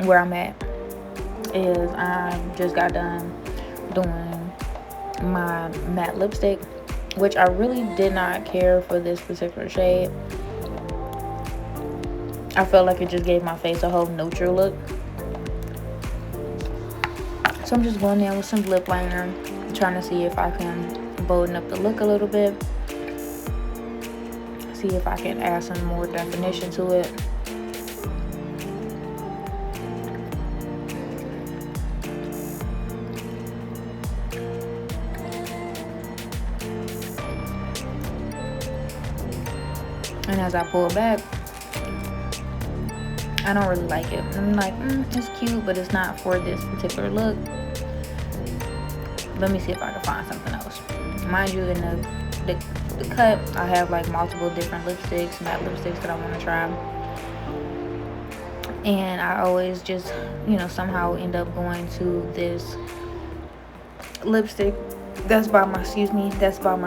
where I'm at is I just got done doing my matte lipstick, which I really did not care for this particular shade. I felt like it just gave my face a whole neutral look. So I'm just going in with some lip liner, trying to see if I can bolden up the look a little bit. See if I can add some more definition to it. And as I pull back, I don't really like it. I'm like, it's cute, but it's not for this particular look. Let me see if I can find something else. Mind you, in the cut, I have like multiple different lipsticks, matte lipsticks that I want to try. And I always just, somehow end up going to this lipstick that's by my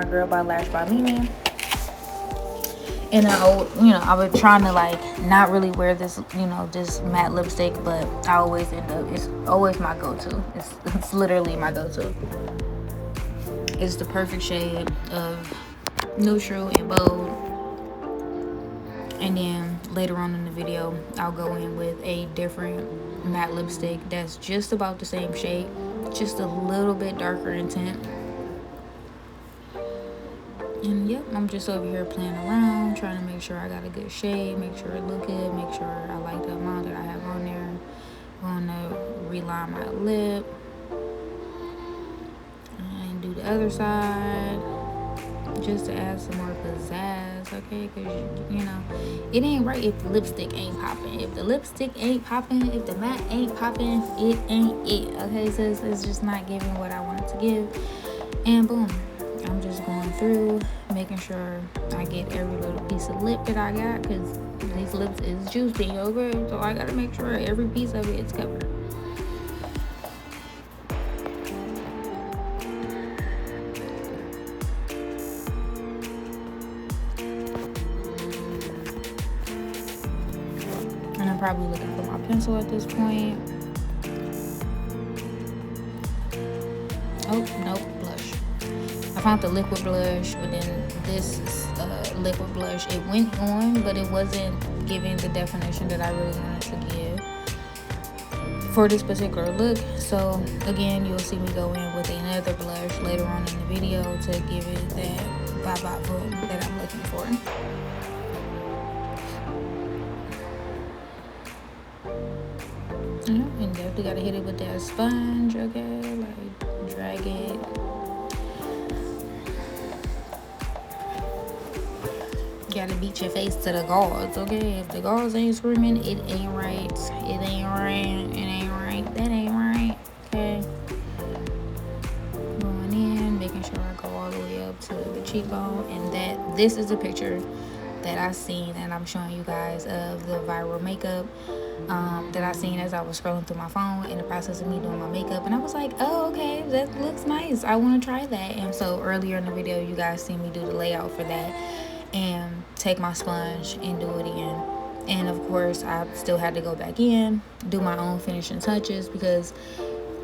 Girl by Lash by Mimi. And I've been trying to like not really wear this, this matte lipstick, but I always end up, it's always my go-to. It's literally my go-to. It's the perfect shade of neutral and bold. And then later on in the video, I'll go in with a different matte lipstick that's just about the same shade, just a little bit darker in tint. And yep, I'm just over here playing around, trying to make sure I got a good shade, make sure it look good, make sure I like the amount that I have on there. I'm gonna reline my lip and do the other side just to add some more pizzazz, okay? Because it ain't right if the lipstick ain't popping. If the lipstick ain't popping, if the matte ain't popping, it ain't it, okay? So it's just not giving what I want it to give. And boom, I'm just going through, making sure I get every little piece of lip that I got, because these lips is juicy, okay? So I gotta make sure every piece of it is covered. And I'm probably looking for my pencil at this point. Oh, nope, blush. I found the liquid blush, but then this liquid blush, it went on, but it wasn't giving the definition that I really wanted to give for this particular look. So again, you'll see me go in with another blush later on in the video to give it that vibe that I'm looking for. And definitely gotta hit it with that sponge, okay? Like drag it. Gotta beat your face to the gauze, okay? If the gauze ain't screaming, it ain't right. It ain't right. It ain't right. That ain't right, okay? Going in, making sure I go all the way up to the cheekbone. And this is a picture that I seen, and I'm showing you guys of the viral makeup that I seen as I was scrolling through my phone in the process of me doing my makeup. And I was like, oh, okay, that looks nice. I want to try that. And so earlier in the video, you guys seen me do the layout for that and take my sponge and do it again. And of course, I still had to go back in, do my own finishing touches, because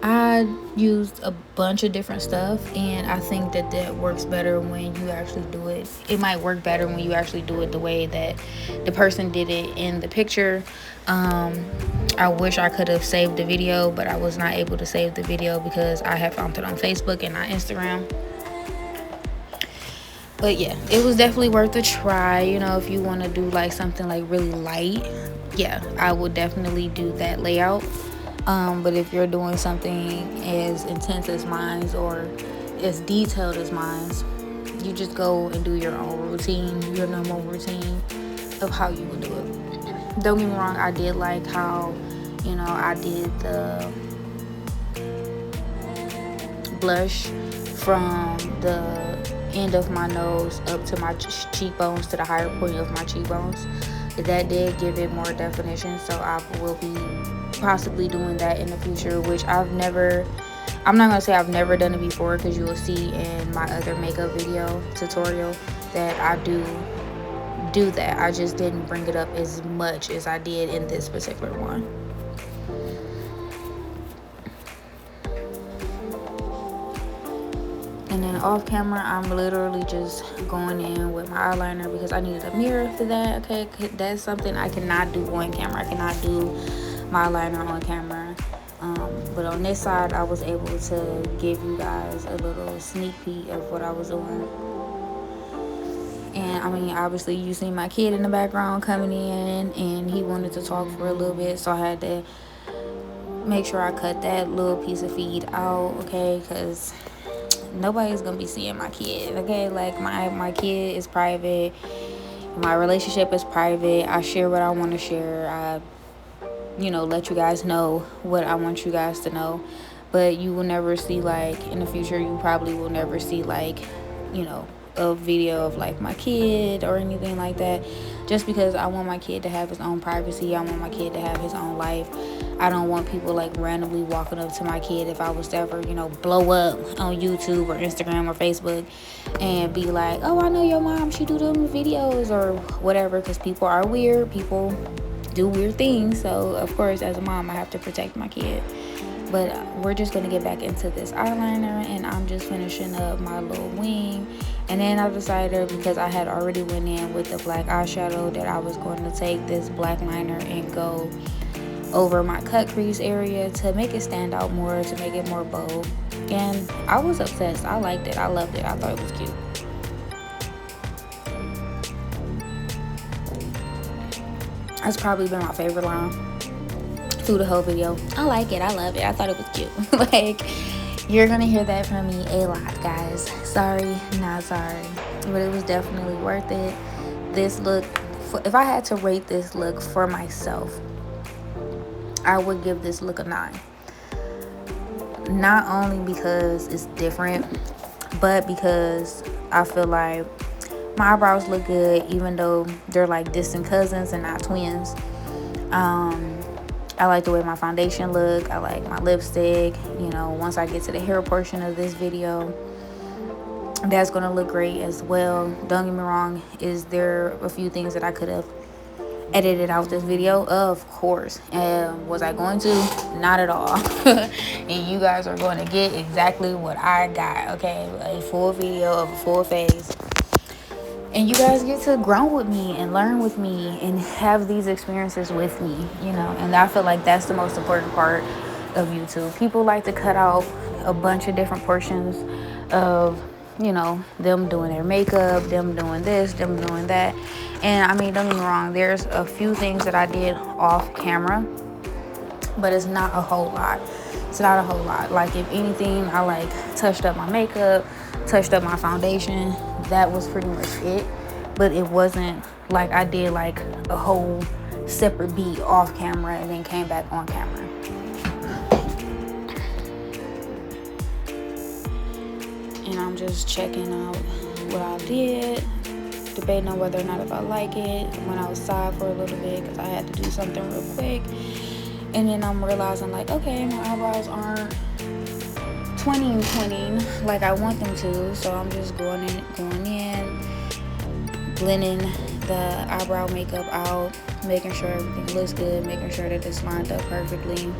I used a bunch of different stuff, and I think that works better when you actually do it. It might work better when you actually do it the way that the person did it in the picture. I wish I could have saved the video, but I was not able to save the video because I had found it on Facebook and not Instagram. But yeah, it was definitely worth a try. If you want to do like something like really light, yeah, I would definitely do that layout. But if you're doing something as intense as mine or as detailed as mine, you just go and do your own routine, your normal routine of how you would do it. Don't get me wrong, I did like how, I did the blush from the end of my nose up to my cheekbones, to the higher point of my cheekbones. That did give it more definition, so I will be possibly doing that in the future, which I'm not gonna say I've never done it before, because you will see in my other makeup video tutorial that I do do that. I just didn't bring it up as much as I did in this particular one. And then off camera, I'm literally just going in with my eyeliner because I needed a mirror for that. Okay, that's something I cannot do on camera. I cannot do my eyeliner on camera. But on this side, I was able to give you guys a little sneak peek of what I was doing. And I mean, obviously you see my kid in the background coming in, and he wanted to talk for a little bit, so I had to make sure I cut that little piece of feed out, okay, because nobody's gonna be seeing my kid, okay? Like my kid is private, my relationship is private. I share what I want to share. I let you guys know what I want you guys to know, but you will never see, like, in the future, you probably will never see, like, a video of like my kid or anything like that, just because I want my kid to have his own privacy. I want my kid to have his own life. I don't want people like randomly walking up to my kid if I was to ever blow up on YouTube or Instagram or Facebook and be like, oh, I know your mom, she do them videos or whatever, because people are weird. People do weird things, so of course as a mom I have to protect my kid. But we're just going to get back into this eyeliner, and I'm just finishing up my little wing. And then I decided, because I had already went in with the black eyeshadow, that I was going to take this black liner and go over my cut crease area to make it stand out more, to make it more bold. And I was obsessed. I liked it. I loved it. I thought it was cute. That's probably been my favorite line through the whole video. I like it. I love it. I thought it was cute. Like, you're gonna hear that from me a lot, guys. Sorry, not sorry, but it was definitely worth it. This look, if I had to rate this look for myself, I would give this look a 9. Not only because it's different, but because I feel like my eyebrows look good, even though they're like distant cousins and not twins. I like the way my foundation look. I like my lipstick. Once I get to the hair portion of this video, that's going to look great as well. Don't get me wrong, is there a few things that I could have edited out this video? Of course. Was I going to? Not at all. And you guys are going to get exactly what I got, okay? A full video of a full face. And you guys get to grow with me and learn with me and have these experiences with me, and I feel like that's the most important part of YouTube. People like to cut out a bunch of different portions of, them doing their makeup, them doing this, them doing that. And I mean, don't get me wrong, there's a few things that I did off camera, but it's not a whole lot. It's not a whole lot. Like, if anything, I like touched up my makeup, touched up my foundation. That was pretty much it. But it wasn't like I did like a whole separate beat off camera and then came back on camera. And I'm just checking out what I did, debating on whether or not if I like it. Went outside for a little bit because I had to do something real quick. And then I'm realizing, like, okay, my eyebrows aren't 20 like I want them to. So I'm just going in, blending the eyebrow makeup out, making sure everything looks good, making sure that it's lined up perfectly.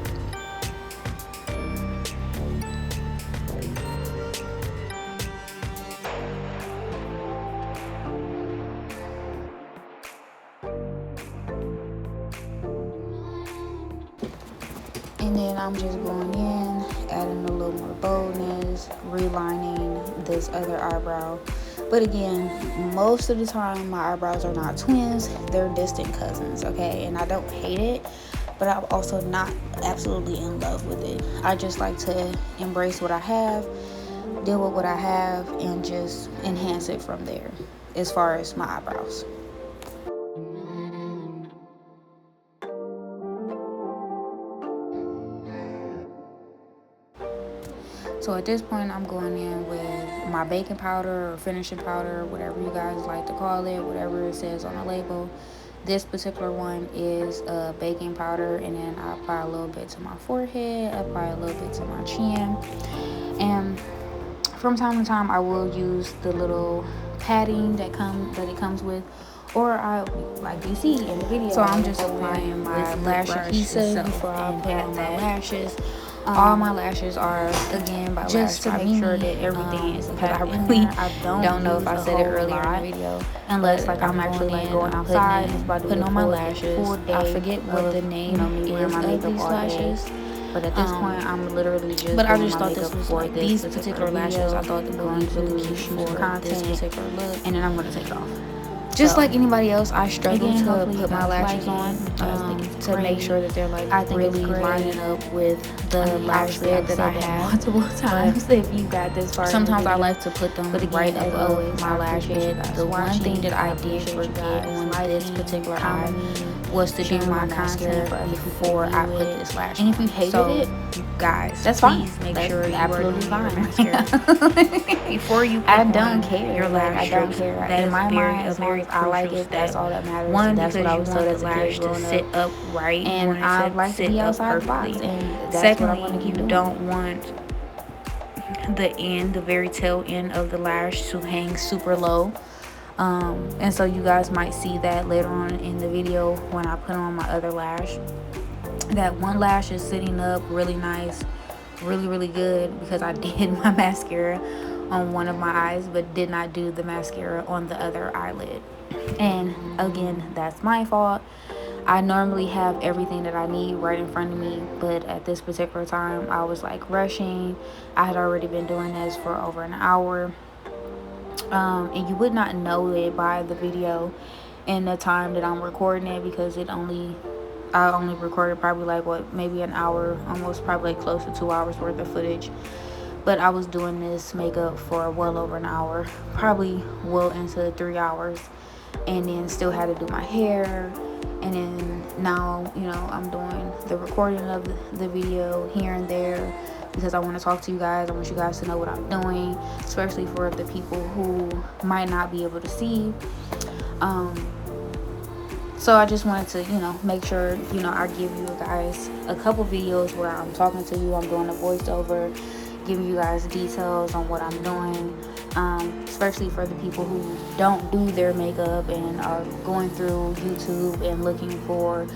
And then I'm just going in, adding a little more boldness, relining this other eyebrow. But again, most of the time my eyebrows are not twins, they're distant cousins, okay? And I don't hate it, but I'm also not absolutely in love with it. I just like to embrace what I have, deal with what I have, and just enhance it from there as far as my eyebrows. So at this point, I'm going in with my baking powder or finishing powder, whatever you guys like to call it, whatever it says on the label. This particular one is baking powder, and then I apply a little bit to my forehead, apply a little bit to my chin. And from time to time, I will use the little padding that it comes with or I, like you see in the video. So I'm just applying my lash adhesive before I put on my lashes. All my lashes are, again, by just to make sure that everything is packed in there. I don't know if I said it earlier in the video, unless like I'm actually like going outside and putting on my lashes. I forget what the name is of these lashes. But at this point, I'm literally just. But I just thought this was like these particular lashes. I thought they were really cute for this particular look, and then I'm gonna take it off. Just like anybody else, I struggle to put my lashes on to make sure that they're like really lining up with the lash bed that I have multiple times. If you got this far, sometimes I like to put them right above my lash bed. The one thing that I did forget on this particular eye was to do my mascara before I put this lash on. And if you hated it, guys, that's fine. Make sure you are doing your mascara before you put I don't care your lash strips. I don't care. That in my mind, as long as I like it, that's all that matters. One, that's what I was told as a kid growing up. Sit up right, and I like to be outside the box. And that's what I want to keep doing. You don't want the very tail end of the lash to hang super low. And so you guys might see that later on in the video when I put on my other lash. That one lash is sitting up really nice, really good, because I did my mascara on one of my eyes but did not do the mascara on the other eyelid. And again, that's my fault. I normally have everything that I need right in front of me, but at this particular time I was like rushing. I had already been doing this for over an hour, and you would not know it by the video and the time that I'm recording it, because I only recorded probably like maybe an hour, almost probably like close to 2 hours worth of footage. But I was doing this makeup for well over an hour, probably well into 3 hours, and then still had to do my hair. And then now, you know, I'm doing the recording of the video here and there because I want to talk to you guys. I want you guys to know what I'm doing, especially for the people who might not be able to see. So I just wanted to, you know, make sure, you know, I give you guys a couple videos where I'm talking to you, I'm doing a voiceover, giving you guys details on what I'm doing, especially for the people who don't do their makeup and are going through YouTube and looking for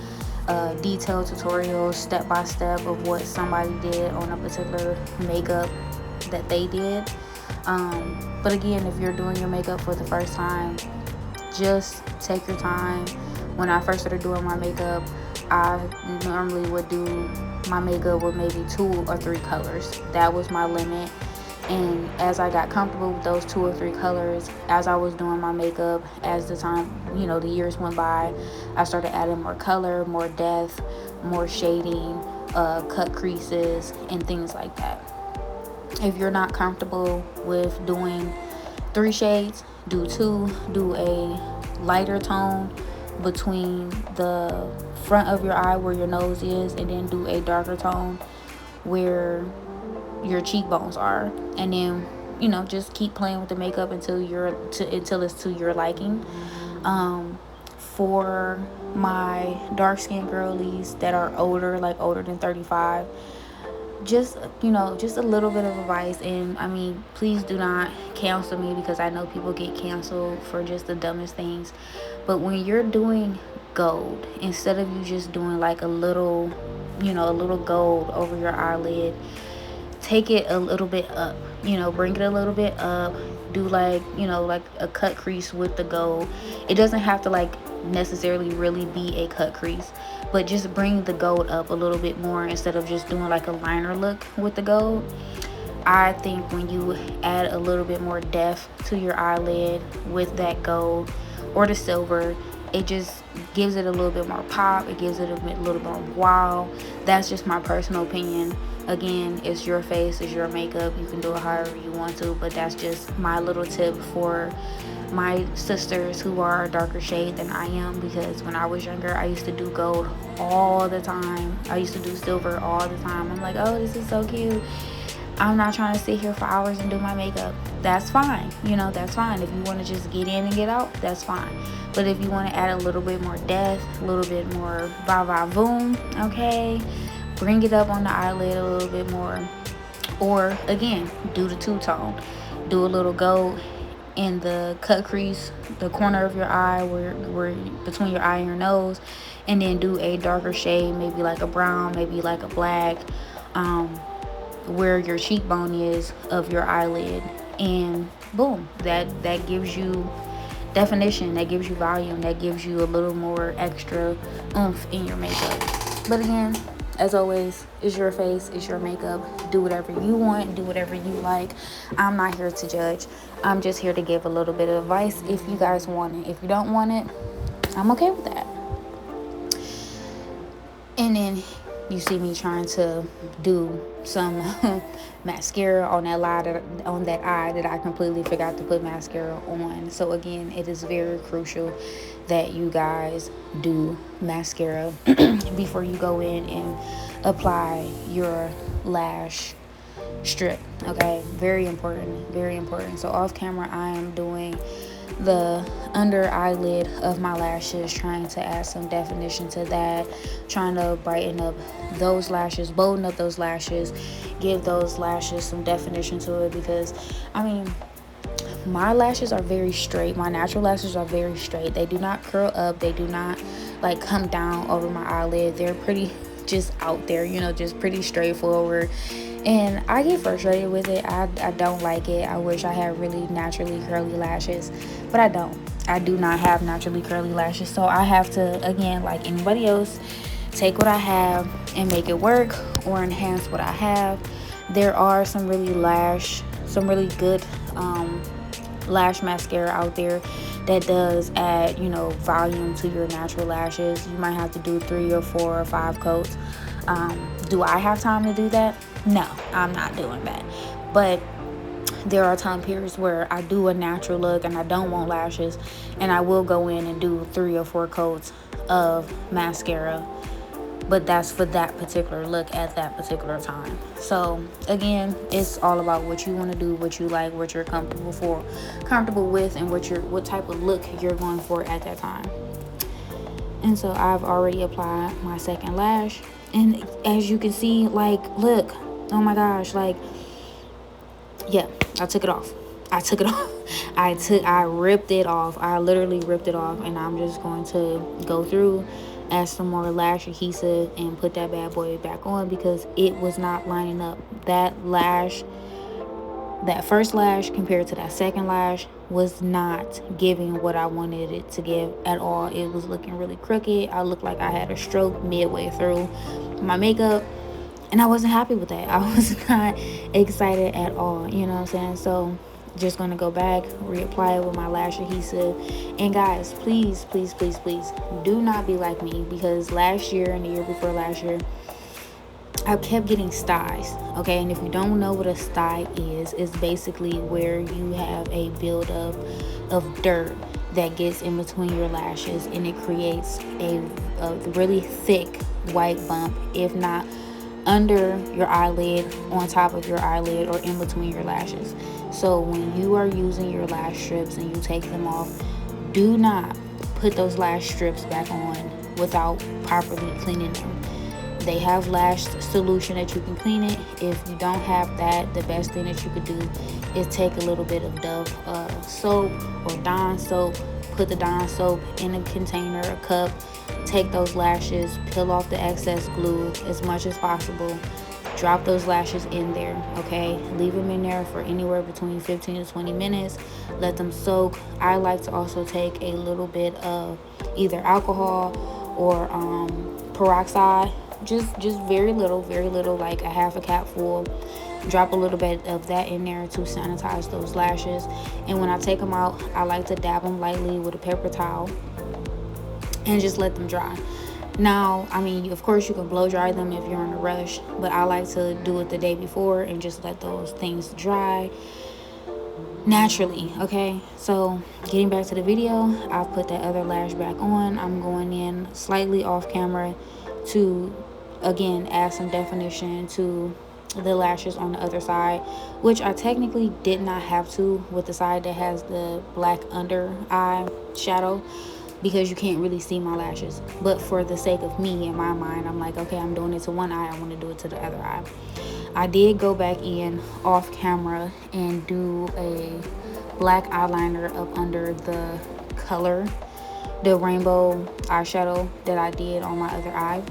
detailed tutorials step by step of what somebody did on a particular makeup that they did. But again, if you're doing your makeup for the first time, just take your time. When I first started doing my makeup, I normally would do my makeup with maybe 2 or 3 colors. That was my limit. And as I got comfortable with those 2 or 3 colors, as I was doing my makeup, as the time, you know, the years went by, I started adding more color, more depth, more shading, cut creases, and things like that. If you're not comfortable with doing 3 shades, do 2. Do a lighter tone between the front of your eye where your nose is, and then do a darker tone where your cheekbones are, and then, you know, just keep playing with the makeup until it's to your liking. For my dark skinned girlies that are older, like older than 35, just, you know, just a little bit of advice. And I mean, please do not cancel me, because I know people get canceled for just the dumbest things. But when you're doing gold, instead of you just doing like a little, you know, a little gold over your eyelid, take it a little bit up, you know, bring it a little bit up. Do like, you know, like a cut crease with the gold. It doesn't have to like necessarily really be a cut crease, but just bring the gold up a little bit more instead of just doing like a liner look with the gold. I think when you add a little bit more depth to your eyelid with that gold or the silver, it just gives it a little bit more pop. It gives it a little more wow. That's just my personal opinion. Again, it's your face, it's your makeup. You can do it however you want to, but that's just my little tip for my sisters who are a darker shade than I am, because when I was younger, I used to do gold all the time. I used to do silver all the time. I'm like, oh, this is so cute. I'm not trying to sit here for hours and do my makeup. That's fine. You know, that's fine. If you want to just get in and get out, that's fine. But if you want to add a little bit more depth, a little bit more va-va-voom, okay, bring it up on the eyelid a little bit more. Or again, do the 2-tone. Do a little gold in the cut crease, the corner of your eye, where between your eye and your nose, and then do a darker shade, maybe like a brown, maybe like a black, where your cheekbone is of your eyelid, and boom, that gives you definition, that gives you volume, that gives you a little more extra oomph in your makeup. But again, as always, it's your face, it's your makeup. Do whatever you want, do whatever you like. I'm not here to judge. I'm just here to give a little bit of advice if you guys want it. If you don't want it, I'm okay with that. And then you see me trying to do some mascara on that eye that I completely forgot to put mascara on. So again, it is very crucial that you guys do mascara before you go in and apply your lash strip. Okay, very important, very important. So off camera, I am doing the under eyelid of my lashes, trying to add some definition to that, trying to brighten up those lashes, bolden up those lashes, give those lashes some definition to it. Because I mean, my lashes are very straight. My natural lashes are very straight. They do not curl up, they do not like come down over my eyelid. They're pretty just out there, you know, just pretty straightforward. And I get frustrated with it. I don't like it. I wish I had really naturally curly lashes, but I don't. I do not have naturally curly lashes. So I have to, again, like anybody else, take what I have and make it work or enhance what I have. There are some really good lash mascara out there that does add, you know, volume to your natural lashes. You might have to do 3 or 4 or 5 coats. Do I have time to do that? No, I'm not doing that. But there are time periods where I do a natural look and I don't want lashes, and I will go in and do 3 or 4 coats of mascara. But that's for that particular look at that particular time. So again, it's all about what you want to do, what you like, what you're comfortable with, and what type of look you're going for at that time. And so I've already applied my second lash, and as you can see, like, look, oh my gosh, like, yeah, I took it off. I ripped it off. I literally ripped it off, and I'm just going to go through, add some more lash adhesive, and put that bad boy back on, because it was not lining up. That first lash compared to that second lash was not giving what I wanted it to give at all. It was looking really crooked. I looked like I had a stroke midway through my makeup, and I wasn't happy with that. I was not excited at all, you know what I'm saying? So just going to go back, reapply it with my lash adhesive. And guys, please do not be like me, because last year and the year before last year, I kept getting styes. Okay, and if you don't know what a stye is, it's basically where you have a buildup of dirt that gets in between your lashes, and it creates a really thick white bump, if not under your eyelid, on top of your eyelid, or in between your lashes. So when you are using your lash strips and you take them off, do not put those lash strips back on without properly cleaning them. They have lash solution that you can clean it. If you don't have that, the best thing that you could do is take a little bit of Dove soap or Dawn soap, put the Dawn soap in a container, a cup, take those lashes, peel off the excess glue as much as possible, drop those lashes in there, okay? Leave them in there for anywhere between 15 to 20 minutes. Let them soak. I like to also take a little bit of either alcohol or peroxide, just very little, like a half a cap full. Drop a little bit of that in there to sanitize those lashes. And when I take them out, I like to dab them lightly with a paper towel and just let them dry. Now, I mean, of course you can blow dry them if you're in a rush, but I like to do it the day before and just let those things dry naturally, okay? So getting back to the video, I've put that other lash back on. I'm going in slightly off camera to, again, add some definition to the lashes on the other side, which I technically did not have to with the side that has the black under eye shadow, because you can't really see my lashes. But for the sake of me, in my mind, I'm like, okay, I'm doing it to one eye, I want to do it to the other eye. I did go back in off camera and do a black eyeliner up under the color, the rainbow eyeshadow that I did on my other eye,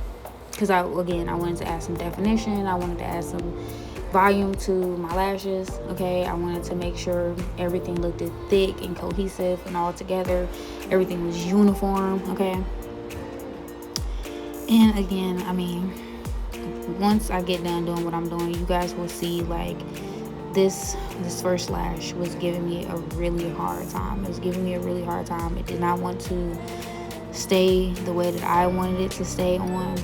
because I wanted to add some definition. I wanted to add some volume to my lashes. Okay, I wanted to make sure everything looked thick and cohesive and all together. Everything was uniform. Okay, and again, I mean, once I get done doing what I'm doing, you guys will see like this first lash was giving me a really hard time. It was giving me a really hard time. It did not want to stay the way that I wanted it to stay on,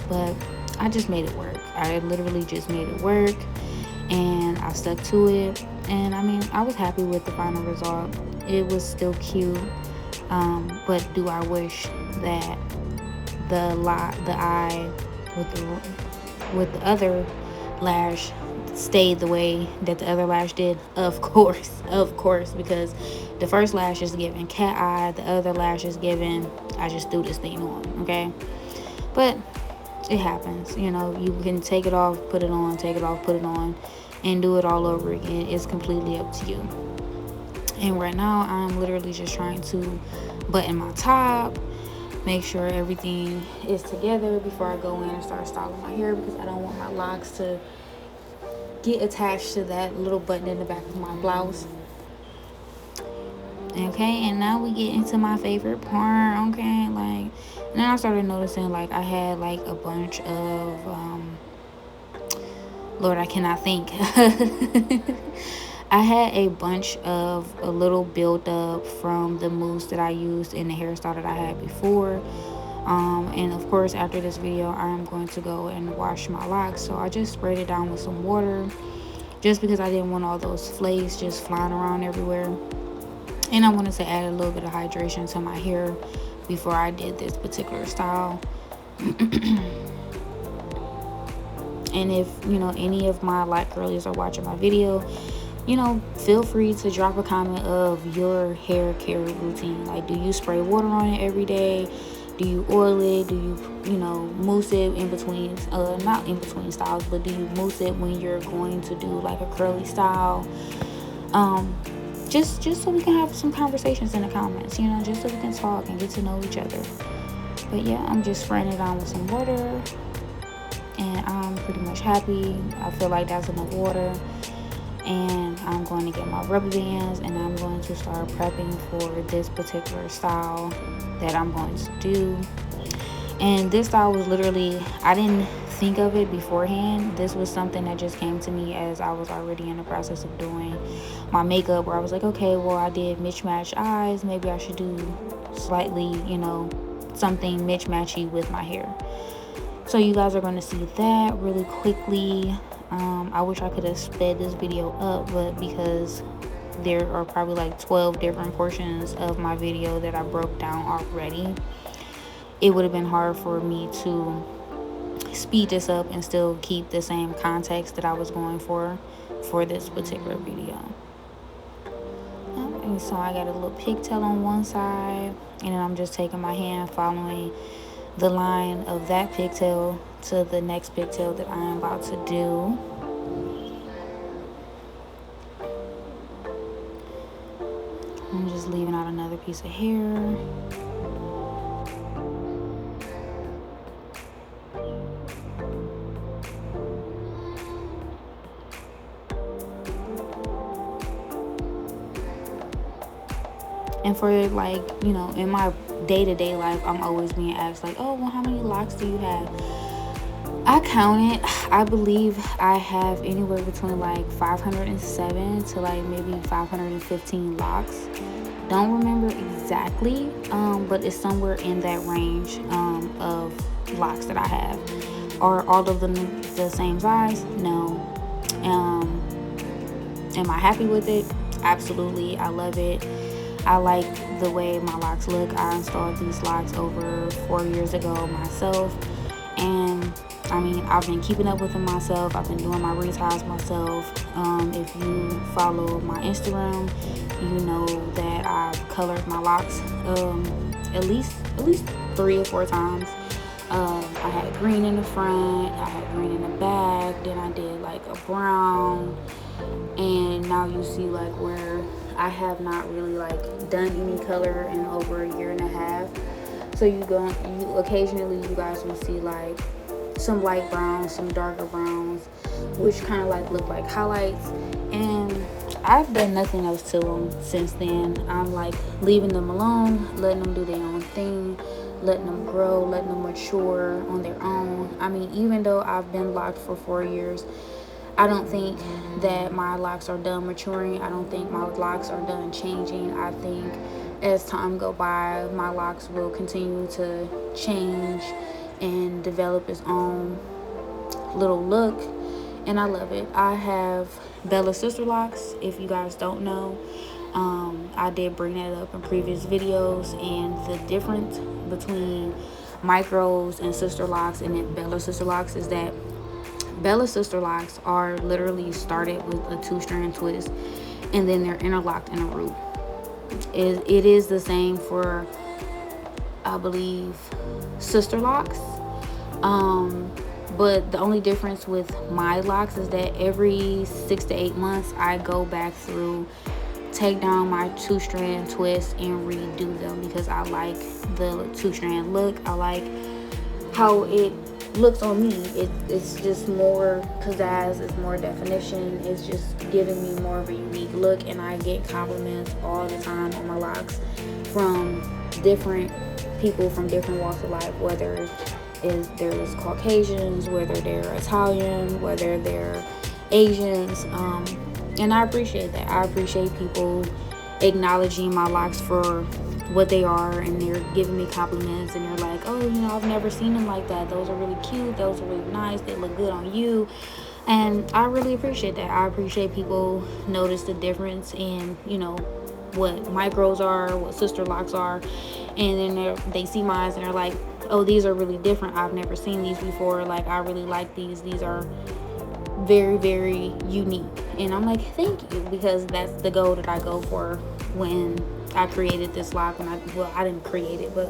but I just made it work. I literally just made it work, and I stuck to it. And I mean, I was happy with the final result. It was still cute, but do I wish that the eye with the other lash stayed the way that the other lash did? Of course, because the first lash is giving cat eye, the other lash is giving I just threw this thing on. Okay, but it happens, you know. You can take it off, put it on, take it off, put it on, and do it all over again. It's completely up to you. And right now I'm literally just trying to button my top, make sure everything is together before I go in and start styling my hair, because I don't want my locks to get attached to that little button in the back of my blouse. Okay, and now we get into my favorite part. Okay, like, and then I started noticing like I had like a bunch of Lord, I cannot think. I had a bunch of a little buildup from the mousse that I used in the hairstyle that I had before. And of course, after this video, I'm going to go and wash my locks. So I just sprayed it down with some water, just because I didn't want all those flakes just flying around everywhere. And I wanted to add a little bit of hydration to my hair before I did this particular style. And if, you know, any of my light girlies are watching my video, you know, feel free to drop a comment of your hair care routine. Like, do you spray water on it every day? Do you oil it? Do you, you know, mousse it in between, not in between styles, but do you mousse it when you're going to do like a curly style? Just so we can have some conversations in the comments, you know, just so we can talk and get to know each other. But yeah, I'm just spraying it on with some water, and I'm pretty much happy. I feel like that's enough water. And I'm going to get my rubber bands, and I'm going to start prepping for this particular style that I'm going to do. And this style was literally, I didn't think of it beforehand. This was something that just came to me as I was already in the process of doing my makeup, where I was like, okay, well, I did mismatched eyes, maybe I should do slightly, you know, something mismatchy with my hair. So you guys are going to see that really quickly. I wish I could have sped this video up, but because there are probably like 12 different portions of my video that I broke down already, it would have been hard for me to speed this up and still keep the same context that I was going for this particular video. And so I got a little pigtail on one side, and then I'm just taking my hand, following the line of that pigtail to the next pigtail that I am about to do. I'm just leaving out another piece of hair. And for, like, you know, in my day-to-day life, I'm always being asked like, oh, well, how many locks do you have? I counted. I believe I have anywhere between like 507 to like maybe 515 locks. Don't remember exactly, but it's somewhere in that range of locks that I have. Are all of them the same size? No. Am I happy with it? Absolutely. I love it. I like the way my locks look. I installed these locks over 4 years ago myself, and I mean, I've been keeping up with them myself. I've been doing my reties myself. If you follow my Instagram, you know that I've colored my locks at least 3 or 4 times. I had green in the front, I had green in the back, then I did like a brown, and now you see like where I have not really like done any color in over a year and a half. So you occasionally you guys will see like some light browns, some darker browns, which kind of like look like highlights. And I've done nothing else to them since then. I'm like leaving them alone, letting them do their own thing, letting them grow, letting them mature on their own. I mean, even though I've been locked for 4 years, I don't think that my locks are done maturing. I don't think my locks are done changing. I think as time go by, my locks will continue to change and develop its own little look, and I love it. I have Bella Sister Locks, if you guys don't know. I did bring that up in previous videos, and the difference between micros and sister locks and then Bella Sister Locks is that Bella Sister Locks are literally started with a 2-strand twist, and then they're interlocked in a root. It is the same for, I believe, sister locks. But the only difference with my locks is that every 6 to 8 months I go back through, take down my 2-strand twist and redo them, because I like the 2-strand look. I like how it looks on me. It's just more pizzazz, it's more definition, it's just giving me more of a unique look. And I get compliments all the time on my locks from different people from different walks of life, whether there's Caucasians, whether they're Italian, whether they're Asians, and I appreciate that. I appreciate people acknowledging my locks for what they are, and they're giving me compliments, and they're like, oh, you know, I've never seen them like that, those are really cute, those are really nice, they look good on you. And I really appreciate that. I appreciate people notice the difference in, you know, what micros are, what sister locks are, and then they see mine and they're like, oh, these are really different, I've never seen these before, like I really like these are very, very unique. And I'm like, thank you, because that's the goal that I go for when I created this lock. And I didn't create it, but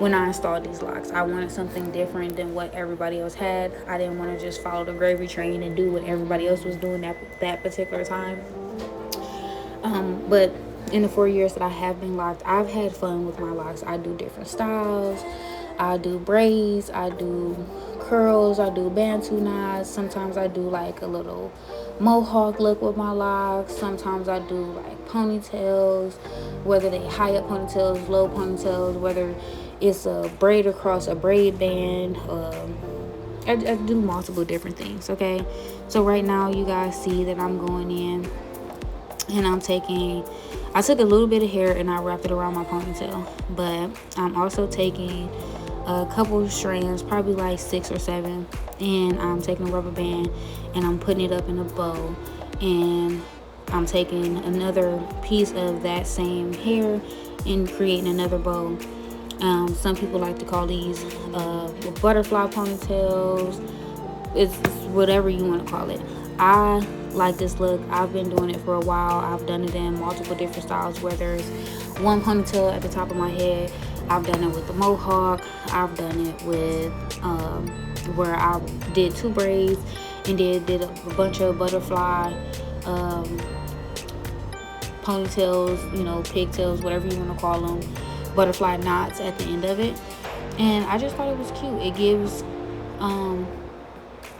when I installed these locks, I wanted something different than what everybody else had. I didn't want to just follow the gravy train and do what everybody else was doing at that particular time. But in the 4 years that I have been locked, I've had fun with my locks. I do different styles, I do braids, I do curls, I do bantu knots. Sometimes I do like a little mohawk look with my locks. Sometimes I do like ponytails, whether they high up ponytails, low ponytails, whether it's a braid across a braid band. I do multiple different things. Okay, so right now you guys see that I'm going in and I took a little bit of hair and I wrapped it around my ponytail, but I'm also taking a couple of strands, probably like 6 or 7, and I'm taking a rubber band and I'm putting it up in a bow, and I'm taking another piece of that same hair and creating another bow. Some people like to call these butterfly ponytails. It's whatever you want to call it. I like this look. I've been doing it for a while. I've done it in multiple different styles, whether it's one ponytail at the top of my head. I've done it with the mohawk. I've done it with where I did 2 braids and did a bunch of butterfly ponytails, you know, pigtails, whatever you want to call them, butterfly knots at the end of it. And I just thought it was cute. It gives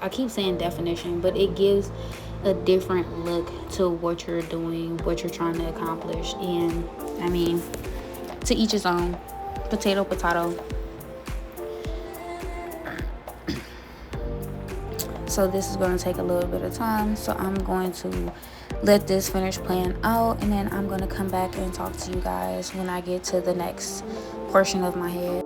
I keep saying definition, but it gives a different look to what you're doing, what you're trying to accomplish. And I mean, to each his own. Potato, potato. So this is going to take a little bit of time, so I'm going to let this finish playing out, and then I'm going to come back and talk to you guys when I get to the next portion of my head.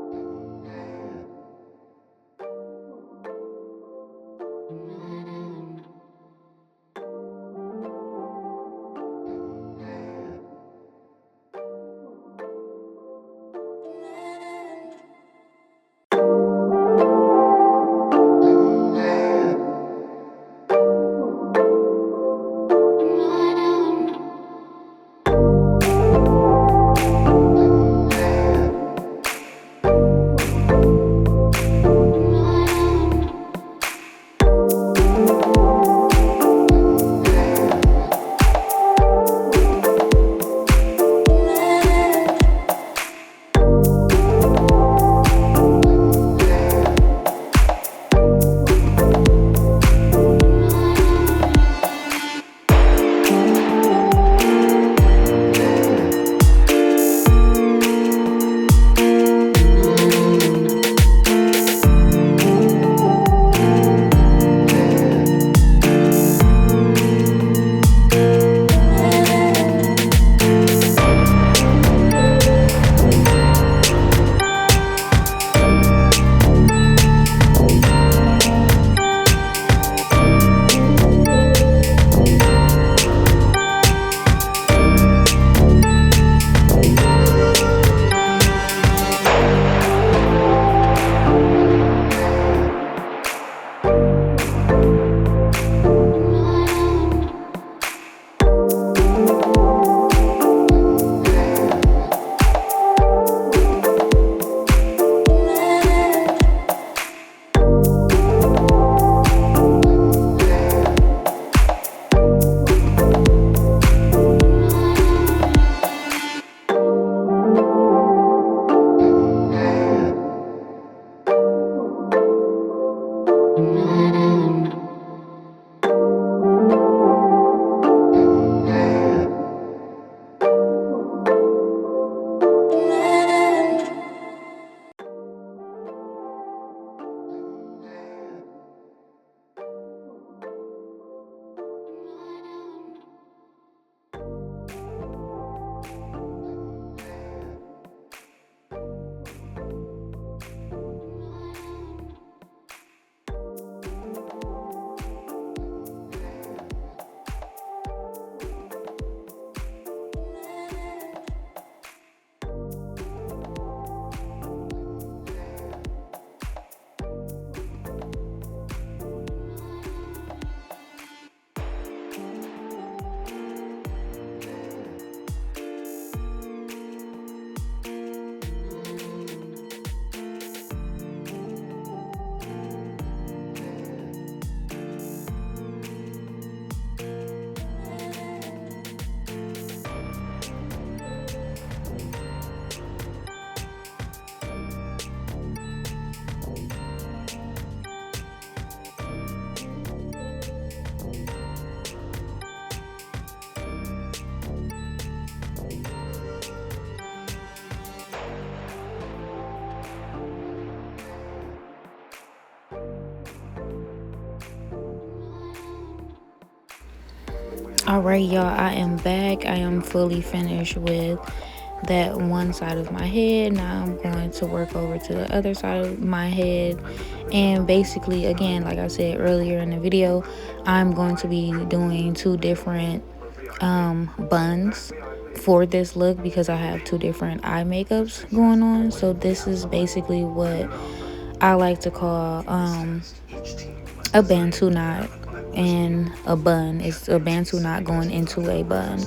Alright, y'all, I am back. I am fully finished with that one side of my head. Now I'm going to work over to the other side of my head. And basically, again, like I said earlier in the video, I'm going to be doing two different buns for this look because I have two different eye makeups going on. So this is basically what I like to call a bantu knot and a bun. It's a bantu knot going into a bun.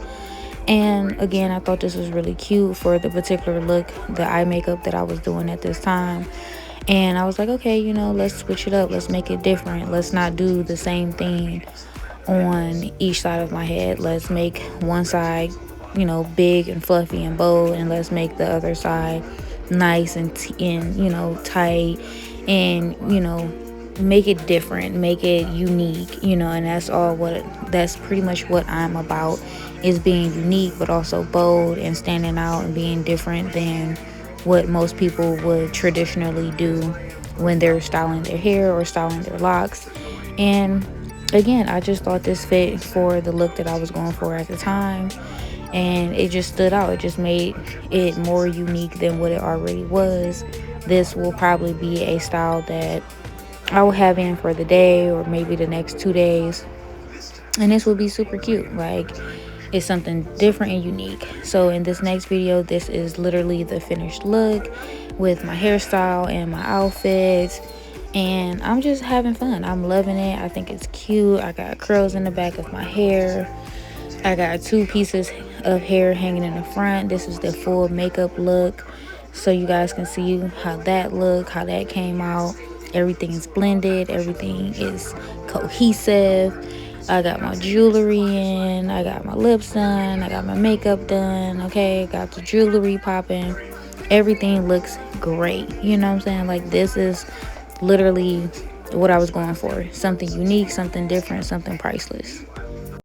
And again, I thought this was really cute for the particular look, the eye makeup that I was doing at this time. And I was like, okay, you know, let's switch it up. Let's make it different. Let's not do the same thing on each side of my head. Let's make one side, you know, big and fluffy and bold, and let's make the other side nice and you know, tight, and you know, make it different, make it unique, you know. And that's pretty much what I'm about, is being unique but also bold and standing out and being different than what most people would traditionally do when they're styling their hair or styling their locks. And again, I just thought this fit for the look that I was going for at the time, and it just stood out. It just made it more unique than what it already was. This will probably be a style that I will have in for the day or maybe the next 2 days, and this will be super cute. Like, it's something different and unique. So in this next video, this is literally the finished look with my hairstyle and my outfits, and I'm just having fun. I'm loving it. I think it's cute. I got curls in the back of my hair. I got two pieces of hair hanging in the front. This is the full makeup look, so you guys can see how that came out. Everything is blended, everything is cohesive. I got my jewelry in, I got my lips done, I got my makeup done, okay, got the jewelry popping. Everything looks great, you know what I'm saying? Like, this is literally what I was going for. Something unique, something different, something priceless.